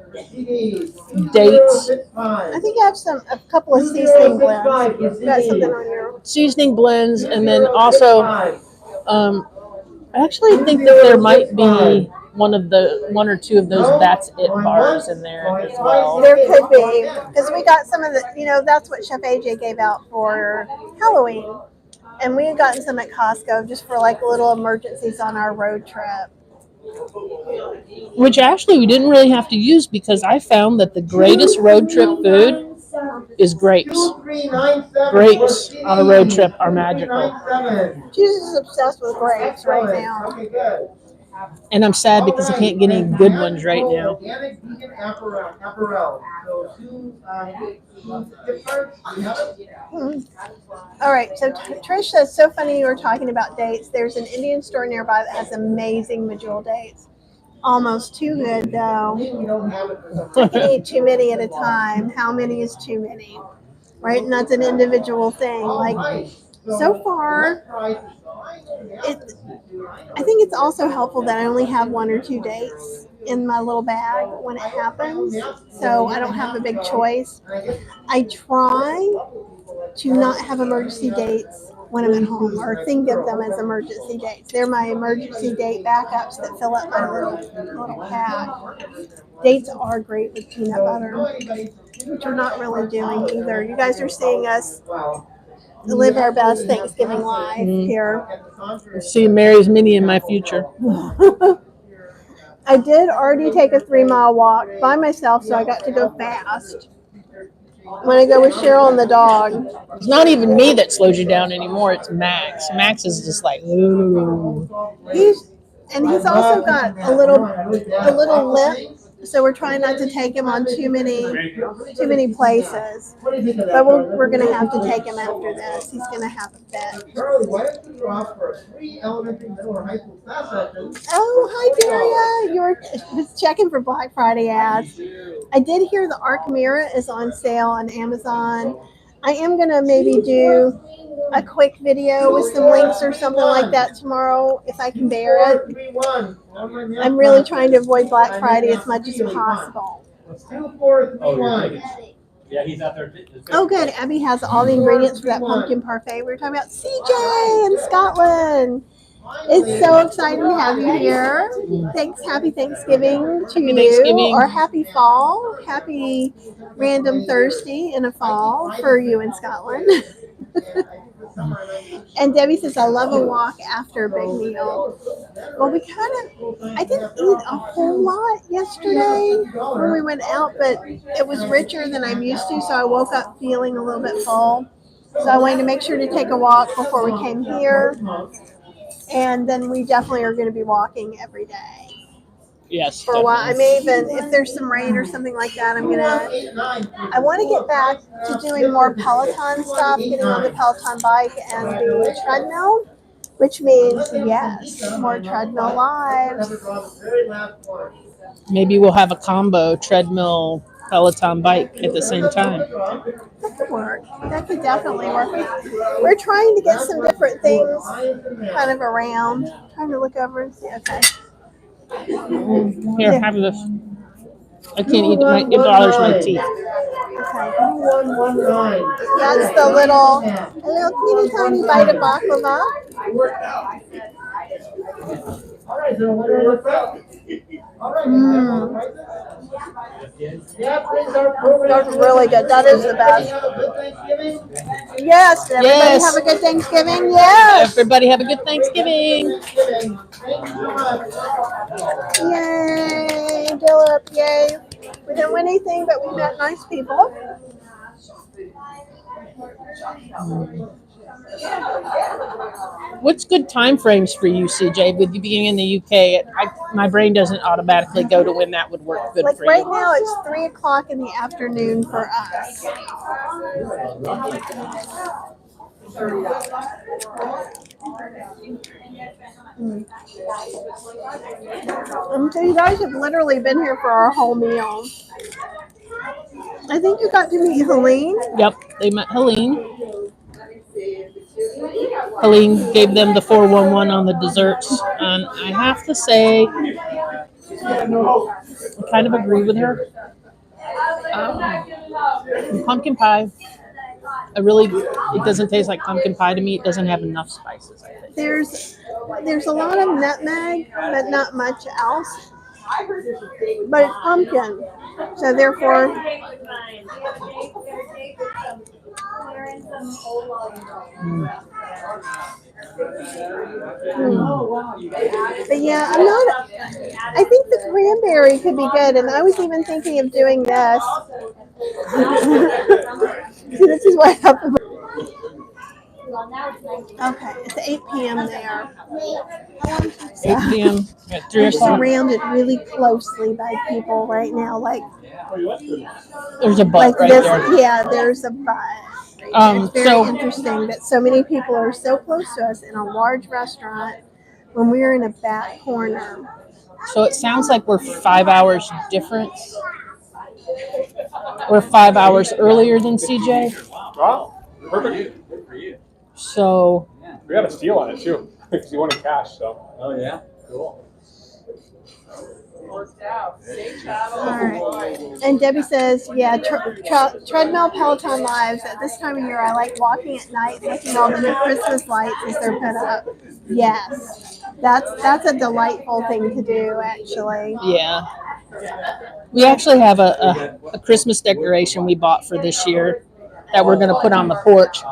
Dates. I think you have a couple of seasoning blends. You got something on your. Seasoning blends, and then also, I actually think that there might be one or two of those That's It bars in there as well. There could be, because we got some of the, that's what Chef AJ gave out for Halloween. And we had gotten some at Costco just for like little emergencies on our road trip. Which actually we didn't really have to use, because I found that the greatest road trip food is grapes. Grapes on a road trip are magical. Jesus is obsessed with grapes right now. And I'm sad because I can't get any good ones right now. All right, so Trish says, so funny you were talking about dates. There's an Indian store nearby that has amazing medjool dates. Almost too good, though. I can eat too many at a time. How many is too many? Right? And that's an individual thing. Like, so far, I think it's also helpful that I only have 1 or 2 dates in my little bag when it happens, so I don't have a big choice. I try to not have emergency dates when I'm at home, or think of them as emergency dates. They're my emergency date backups that fill up my little pack. Dates are great with peanut butter, which we're not really doing either. You guys are seeing us live our best Thanksgiving life here. See Mary's Mini in my future. I did already take a 3-mile walk by myself, so I got to go fast. When I go with Cheryl and the dog. It's not even me that slows you down anymore. It's Max. Max is just like, ooh. He's also got a little limp. So we're trying not to take him on too many places. But we're going to have to take him after this. He's going to have a fit. Charlie, why don't you draw for a free elementary, middle, or high school class session? Oh, hi, Daria. You were just checking for Black Friday ads. I did hear the Arc Mirror is on sale on Amazon. I am going to maybe do a quick video with some links or something like that tomorrow if I can bear it. I'm really trying to avoid Black Friday as much as possible. 2, 4, 3, 1. Yeah, he's out there. Oh, good. Abby has all the ingredients for that pumpkin parfait. We were talking about CJ in Scotland. It's so exciting to have you here. Happy Thanksgiving to you, or happy fall, happy random Thursday in a fall for you in Scotland. And Debbie says, I love a walk after a big meal. Well, I didn't eat a whole lot yesterday when we went out, but it was richer than I'm used to, so I woke up feeling a little bit full. So I wanted to make sure to take a walk before we came here. And then we definitely are going to be walking every day. Yes. For a while. I may even, if there's some rain or something like that, I want to get back to doing more Peloton stuff, getting on the Peloton bike and the treadmill, which means, yes, more treadmill lives. Maybe we'll have a combo treadmill Peloton bike at the same time. That could work. That could definitely work. We're trying to get some different things kind of around. Trying to look over and see. Okay. Here, have this. I can't eat it. It bothers my teeth. Okay. That's the little teeny tiny bite of baklava. That's really good. That is the best. Yes. Did everybody have a good Thanksgiving? Yes. Everybody have a good Thanksgiving. Yay, Dillip, yay. We didn't win anything, but we met nice people. What's good time frames for you, CJ? With you being in the UK, my brain doesn't automatically go to when that would work good Like for right you. now, it's 3 o'clock in the afternoon for us. So you guys have literally been here for our whole meal. I think you got to meet Helene. Yep, they met Helene. Helene gave them the 411 on the desserts, and I have to say, I kind of agree with her. Pumpkin pie, it doesn't taste like pumpkin pie to me. It doesn't have enough spices, I think. There's a lot of nutmeg, but not much else. But it's pumpkin, so therefore. But yeah, I think the cranberry could be good, and I was even thinking of doing this. See, this is what happened. Okay, it's 8 p.m. there. 8 p.m. at 3 We're o'clock. surrounded really closely by people right now. Like There's a butt right this, there. yeah, there's a butt. It's very interesting that so many people are so close to us in a large restaurant when we're in a back corner. So it sounds like we're 5 hours different. We're 5 hours earlier than CJ. Wow, perfect. Good for you. So We got a steal on it too, because you wanted cash. So. Oh yeah. Cool. Worked out. Safe travel. All right. And Debbie says, yeah, treadmill Peloton lives. At this time of year, I like walking at night, looking at all the new Christmas lights as they're put up. Yes, that's a delightful thing to do, actually. yeah, we actually have a Christmas decoration we bought for this year that we're going to put on the porch.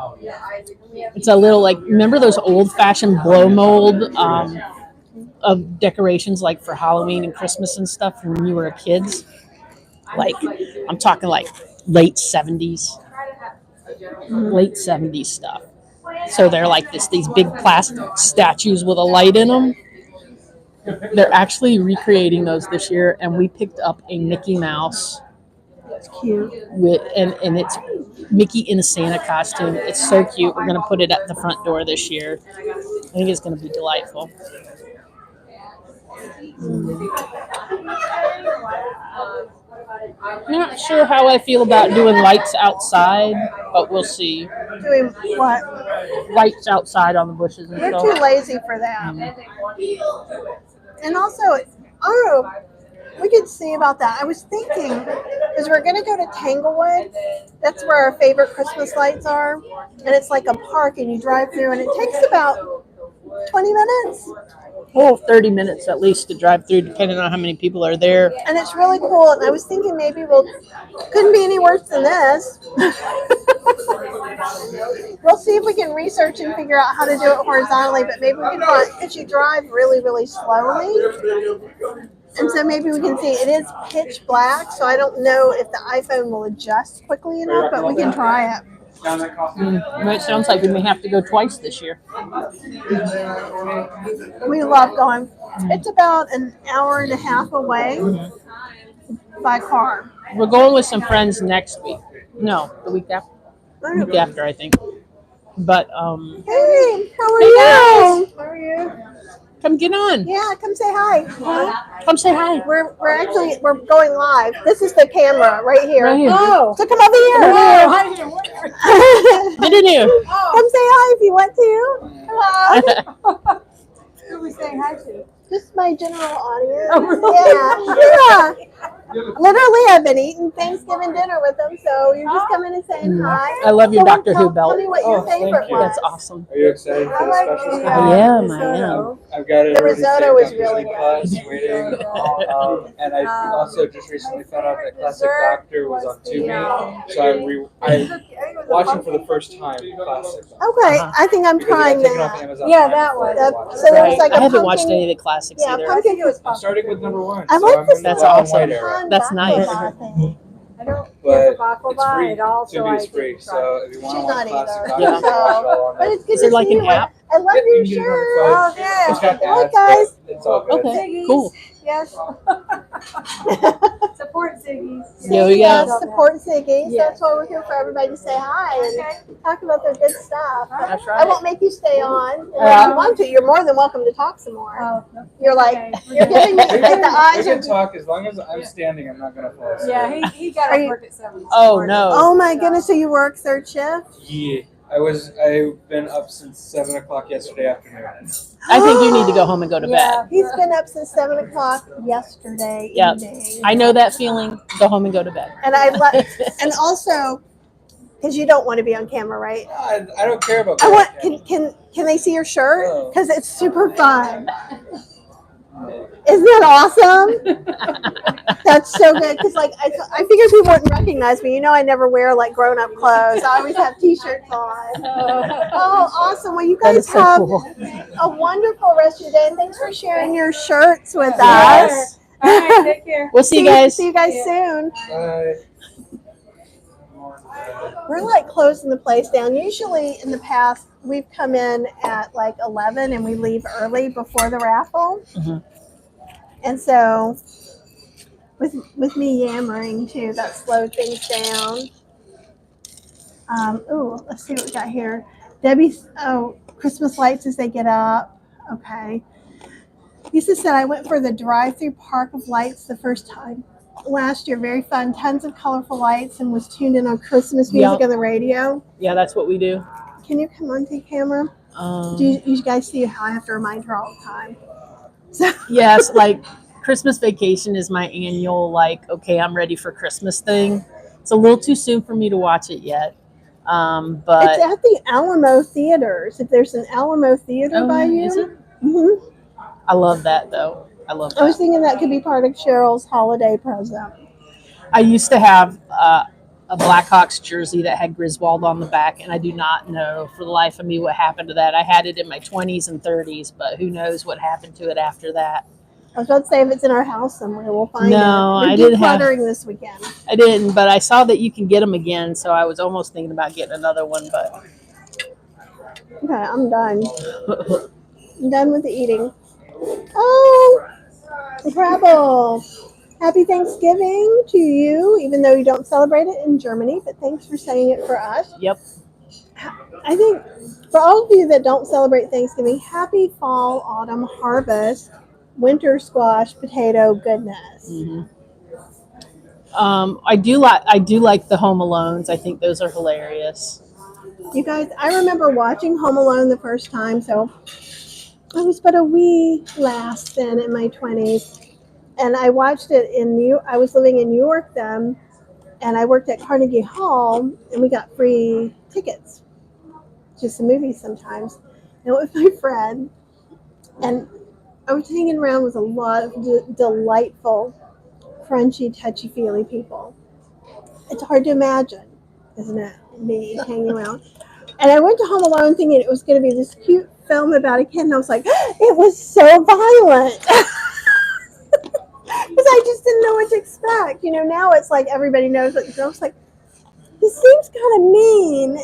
It's a little remember those old-fashioned blow mold of decorations like for Halloween and Christmas and stuff from when you were kids? I'm talking late 70s. Late 70s stuff. So they're like these big plastic statues with a light in them. They're actually recreating those this year, and we picked up a Mickey Mouse. It's cute. And it's Mickey in a Santa costume. It's so cute. We're going to put it at the front door this year. I think it's going to be delightful. I'm not sure how I feel about doing lights outside, but we'll see. Doing what? Lights outside on the bushes and We're stuff. too lazy for that. And also, we could see about that. I was thinking, because we're going to go to Tanglewood. That's where our favorite Christmas lights are. And it's like a park, and you drive through, and it takes about 20 minutes. Oh, 30 minutes at least to drive through, depending on how many people are there. And it's really cool. And I was thinking maybe couldn't be any worse than this. We'll see if we can research and figure out how to do it horizontally, but maybe we can find, because you drive really, really slowly. And so maybe we can see it is pitch black, so I don't know if the iPhone will adjust quickly enough, but we can try it. It sounds like we may have to go twice this year. We love going. It's about an hour and a half away by car. We're going with some friends next week. No, the week after. Week after, I think. But Hey, how are you? How are you? come get on. Yeah, come say hi. Come say hi. We're going live. This is the camera right here. Right here. Oh, so come over here. Get in here. Come say hi if you want to. Hello. Who are we saying hi to? Just my general audience. Oh, really? Yeah. Literally, I've been eating Thanksgiving dinner with them, so you're just coming and saying hi. I love your So Doctor Who tell belt. me what your favorite was. That's awesome. Are you excited for the special? I am. I've got it. The already risotto saved is up really in good. class waiting. And I also just recently found out that Classic Doctor was on Tubi, so I'm watching for the first time Classic. Okay, I think I'm trying Taken off that. Amazon Yeah, Prime that before one. I watch it. So there was like I a haven't watched pumpkin. any of the classics Yeah, either. pumpkin was I'm starting with number 1. I so like I'm this. in the That's black and awesome. white era. That's nice. Black but it's baklava, free. it also Tumi is I free. didn't So if you want She's to watch not classic either. doctor, Yeah. you can watch it all on But there. it's good Is to it like see an you. app? I love Yep, your you can get it on your shirt. phone. Oh, yeah. It's got Hi, ads, guys. but it's all good. Okay, cool. Yes. Support Ziggy's. There we Yes, go. support Ziggy's. Yeah. That's why we're here, for everybody to say hi and talk about their good stuff. That's I right. won't make you stay on. If you want to, you're more than welcome to talk some more. Oh, no. You're like, Okay. you're giving me We like the can eyes. talk as long as I'm standing. I'm not gonna fall asleep. Yeah, he got Are up you- work at 7 this Oh, morning. no. Oh my goodness! So you work third shift? Yeah, I've been up since 7 o'clock yesterday afternoon. I think you need to go home and go to Yeah. bed. He's been up since 7 o'clock yesterday Yep. evening. I know that feeling. Go home and go to bed. And and also, because you don't want to be on camera, right? I don't care about. I want. that. Can they see your shirt? Oh. Because it's super fun. Isn't that awesome? That's so good. Because like I figured people wouldn't recognize me. You know, I never wear like grown up clothes. I always have t-shirts on. Oh, awesome! Well, you That guys is so have cool. a wonderful rest of your day, and thanks for sharing your shirts with us. Yes. All right, take care. We'll see you guys. See you guys soon. Bye. We're like closing the place down. Usually in the past, we've come in at like 11 and we leave early before the raffle. Mhm. And so with me yammering too, that slowed things down. Let's see what we got here. Debbie's, Christmas lights as they get up. Okay. Lisa said, I went for the drive-through park of lights the first time last year. Very fun. Tons of colorful lights and was tuned in on Christmas music Yeah. on the radio. Yeah, that's what we do. Can you come on to camera? Do you guys see how I have to remind her all the time? So, Yes, like Christmas vacation is my annual, like, okay, I'm ready for Christmas thing. It's a little too soon for me to watch it yet. it's But at the Alamo Theaters. If there's an Alamo Theater by you. is it? hmm I love that though. I love I was that. thinking that could be part of Cheryl's holiday present. I used to have a Blackhawks jersey that had Griswold on the back, and I do not know for the life of me what happened to that. I had it in my 20s and 30s, but who knows what happened to it after that. I was about to say if it's in our house somewhere, we'll find it. No, We're I didn't have- decluttering this weekend. I didn't, but I saw that you can get them again, so I was almost thinking about getting another one, but Okay, I'm done. I'm done with the eating. Oh, Rebel. Happy Thanksgiving to you, even though you don't celebrate it in Germany, but thanks for saying it for us. yep. I think for all of you that don't celebrate Thanksgiving, happy fall, autumn, harvest, winter squash, potato goodness. hmm I do like the Home Alones. I think those are hilarious. You guys, I remember watching Home Alone the first time, so I was but a wee lass then in my 20s. And I watched it I was living in New York then, and I worked at Carnegie Hall, and we got free tickets to some movies sometimes. And with my friend, and I was hanging around with a lot of delightful, crunchy, touchy-feely people. It's hard to imagine, isn't it, me hanging around? And I went to Home Alone thinking it was going to be this cute film about a kid, and I was like, it was so violent. Because I just didn't know what to expect. You know, now it's like everybody knows what I was like, this seems kind of mean.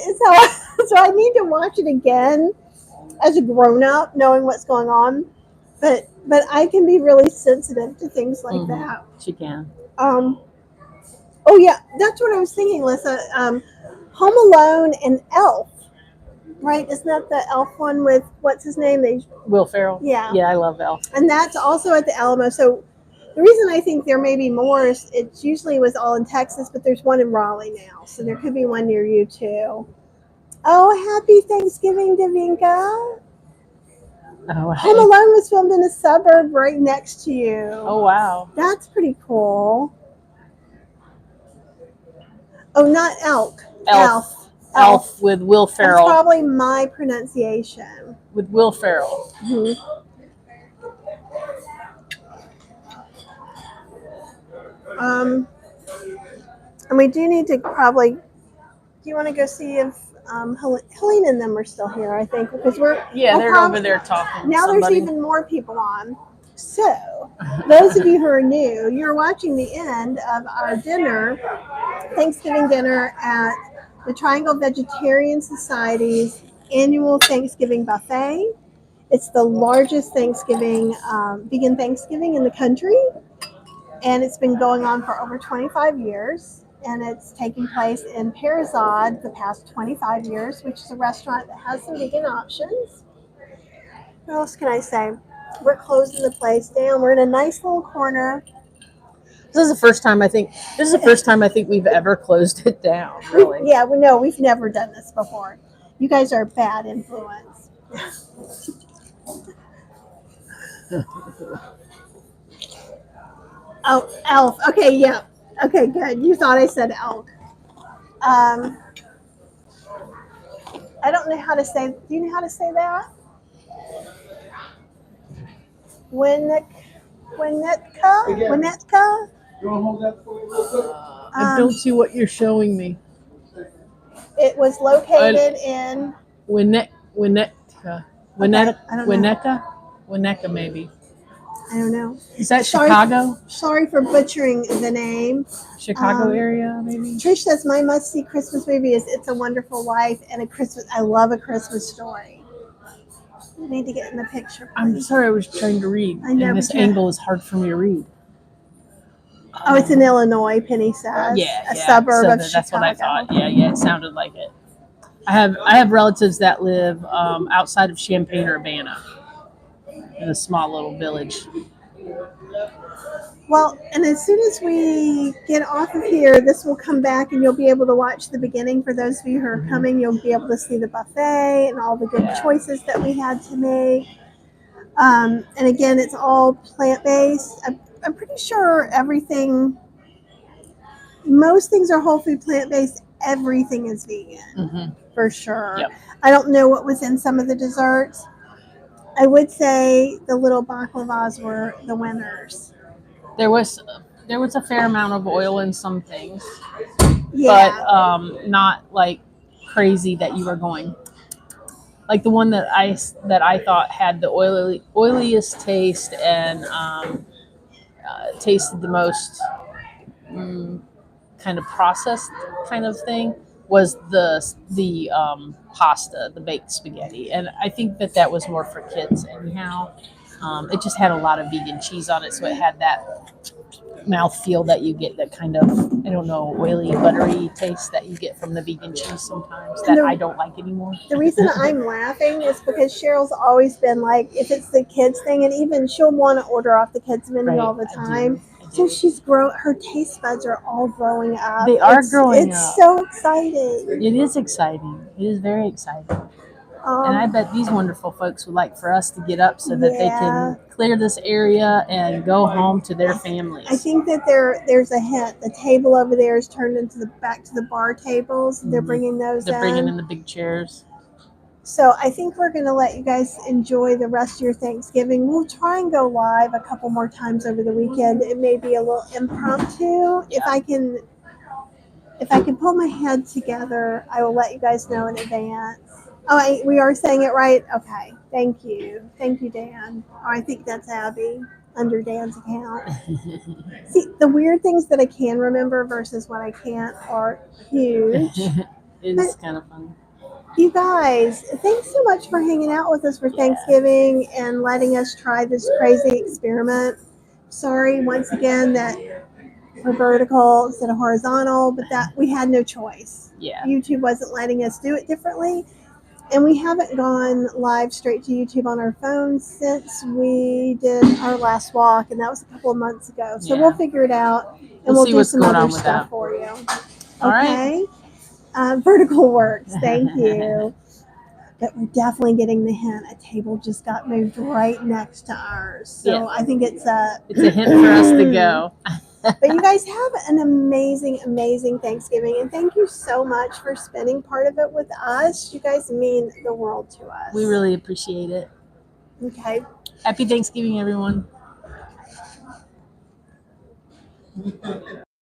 So I need to watch it again as a grown-up, knowing what's going on. But I can be really sensitive to things like that. She can. Oh, yeah, that's what I was thinking, Lisa. Home Alone and Elf, right? Isn't that the Elf one with, what's his name? Will Ferrell. Yeah. Yeah, I love Elf. And that's also at the Alamo. So the reason I think there may be more is it's usually was all in Texas, but there's one in Raleigh now. So there could be one near you too. Oh, happy Thanksgiving, Davinka. Oh, Home Alone was filmed in a suburb right next to you. oh wow. That's pretty cool. Oh, not elk. Elf. Elf with Will That's Ferrell. probably my pronunciation. With Will Ferrell. Mhm. And we do need to probably. Do you want to go see if Helene and them are still here? I think because Yeah, we'll they're prob- over there talking. Now to somebody. there's even more people on. So, those of you who are new, you're watching the end of our dinner Thanksgiving dinner at the Triangle Vegetarian Society's annual Thanksgiving buffet. It's the largest Thanksgiving, vegan Thanksgiving in the country, and it's been going on for over 25 years. And it's taking place in Perizod the past 25 years, which is a restaurant that has some vegan options. What else can I say? We're closing the place down. We're in a nice little corner. This is the first time I think. This is the first time I think we've ever closed it down. Really. Yeah, we know we've never done this before. You guys are a bad influence. Oh, elf. Okay, yeah. Okay, good. You thought I said elk. I don't know how to say. Do you know how to say that? Winnetka. You want to hold that for me real quick? I don't see what you're showing me. It was located in Winnetka. Okay, I don't know. Winnetka, maybe. I don't know. Is that Sorry- Chicago? Sorry for butchering the name. Chicago area, maybe. Trish says my must-see Christmas movie is "It's a Wonderful Life" and I love A Christmas Story. You need to get in the picture. I'm Please. sorry, I was trying to read, I know, and this but yeah. angle is hard for me to read. Oh, it's in Illinois. Penny says. A suburb of Chicago. That's what I thought. Yeah, it sounded like it. I have relatives that live outside of Champaign-Urbana, in a small little village. Well, and as soon as we get off of here, this will come back and you'll be able to watch the beginning. For those of you who are coming, you'll be able to see the buffet and all the good choices that we had to make. And again, it's all plant-based. I'm pretty sure most things are whole food plant-based. Everything is vegan, for sure. Yep. I don't know what was in some of the desserts. I would say the little baklavas were the winners. There was a fair amount of oil in some things, Yeah. but not like crazy that you were going. Like the one that I thought had the oiliest taste and tasted the most kind of processed kind of thing was the pasta, the baked spaghetti, and I think that was more for kids anyhow. It just had a lot of vegan cheese on it, so it had that mouthfeel that you get, that kind of, I don't know, oily, buttery taste that you get from the vegan cheese sometimes that I don't like anymore. The reason I'm laughing is because Cheryl's always been like, if it's the kids thing, and even she'll want to order off the kids menu Right, all the I time. do. So her taste buds are all growing up. They are growing it's up. It's so exciting. It is exciting. It is very exciting. And I bet these wonderful folks would like for us to get up so that they can clear this area and go home to their families. I think that there's a hint. The table over there is turned into back to the bar tables. They're bringing those They're bringing in the big chairs. So I think we're going to let you guys enjoy the rest of your Thanksgiving. We'll try and go live a couple more times over the weekend. It may be a little impromptu. If I can pull my head together, I will let you guys know in advance. Oh, we are saying it right? Okay. Thank you. Thank you, Dan. Oh, I think that's Abby under Dan's account. See, the weird things that I can remember versus what I can't are huge. It's kind of funny. You guys, thanks so much for hanging out with us for Thanksgiving and letting us try this crazy experiment. Sorry once again that we're vertical instead of horizontal, but that we had no choice. Yeah. YouTube wasn't letting us do it differently. And we haven't gone live straight to YouTube on our phones since we did our last walk, and that was a couple of months ago. So we'll figure it out, and we'll see do what's some going other on with stuff that. for you. All Okay? Vertical works. Thank you. But we're definitely getting the hint. A table just got moved right next to ours. So I think it's a hint for us to go. But you guys have an amazing, amazing Thanksgiving. And thank you so much for spending part of it with us. You guys mean the world to us. We really appreciate it. Okay. Happy Thanksgiving, everyone.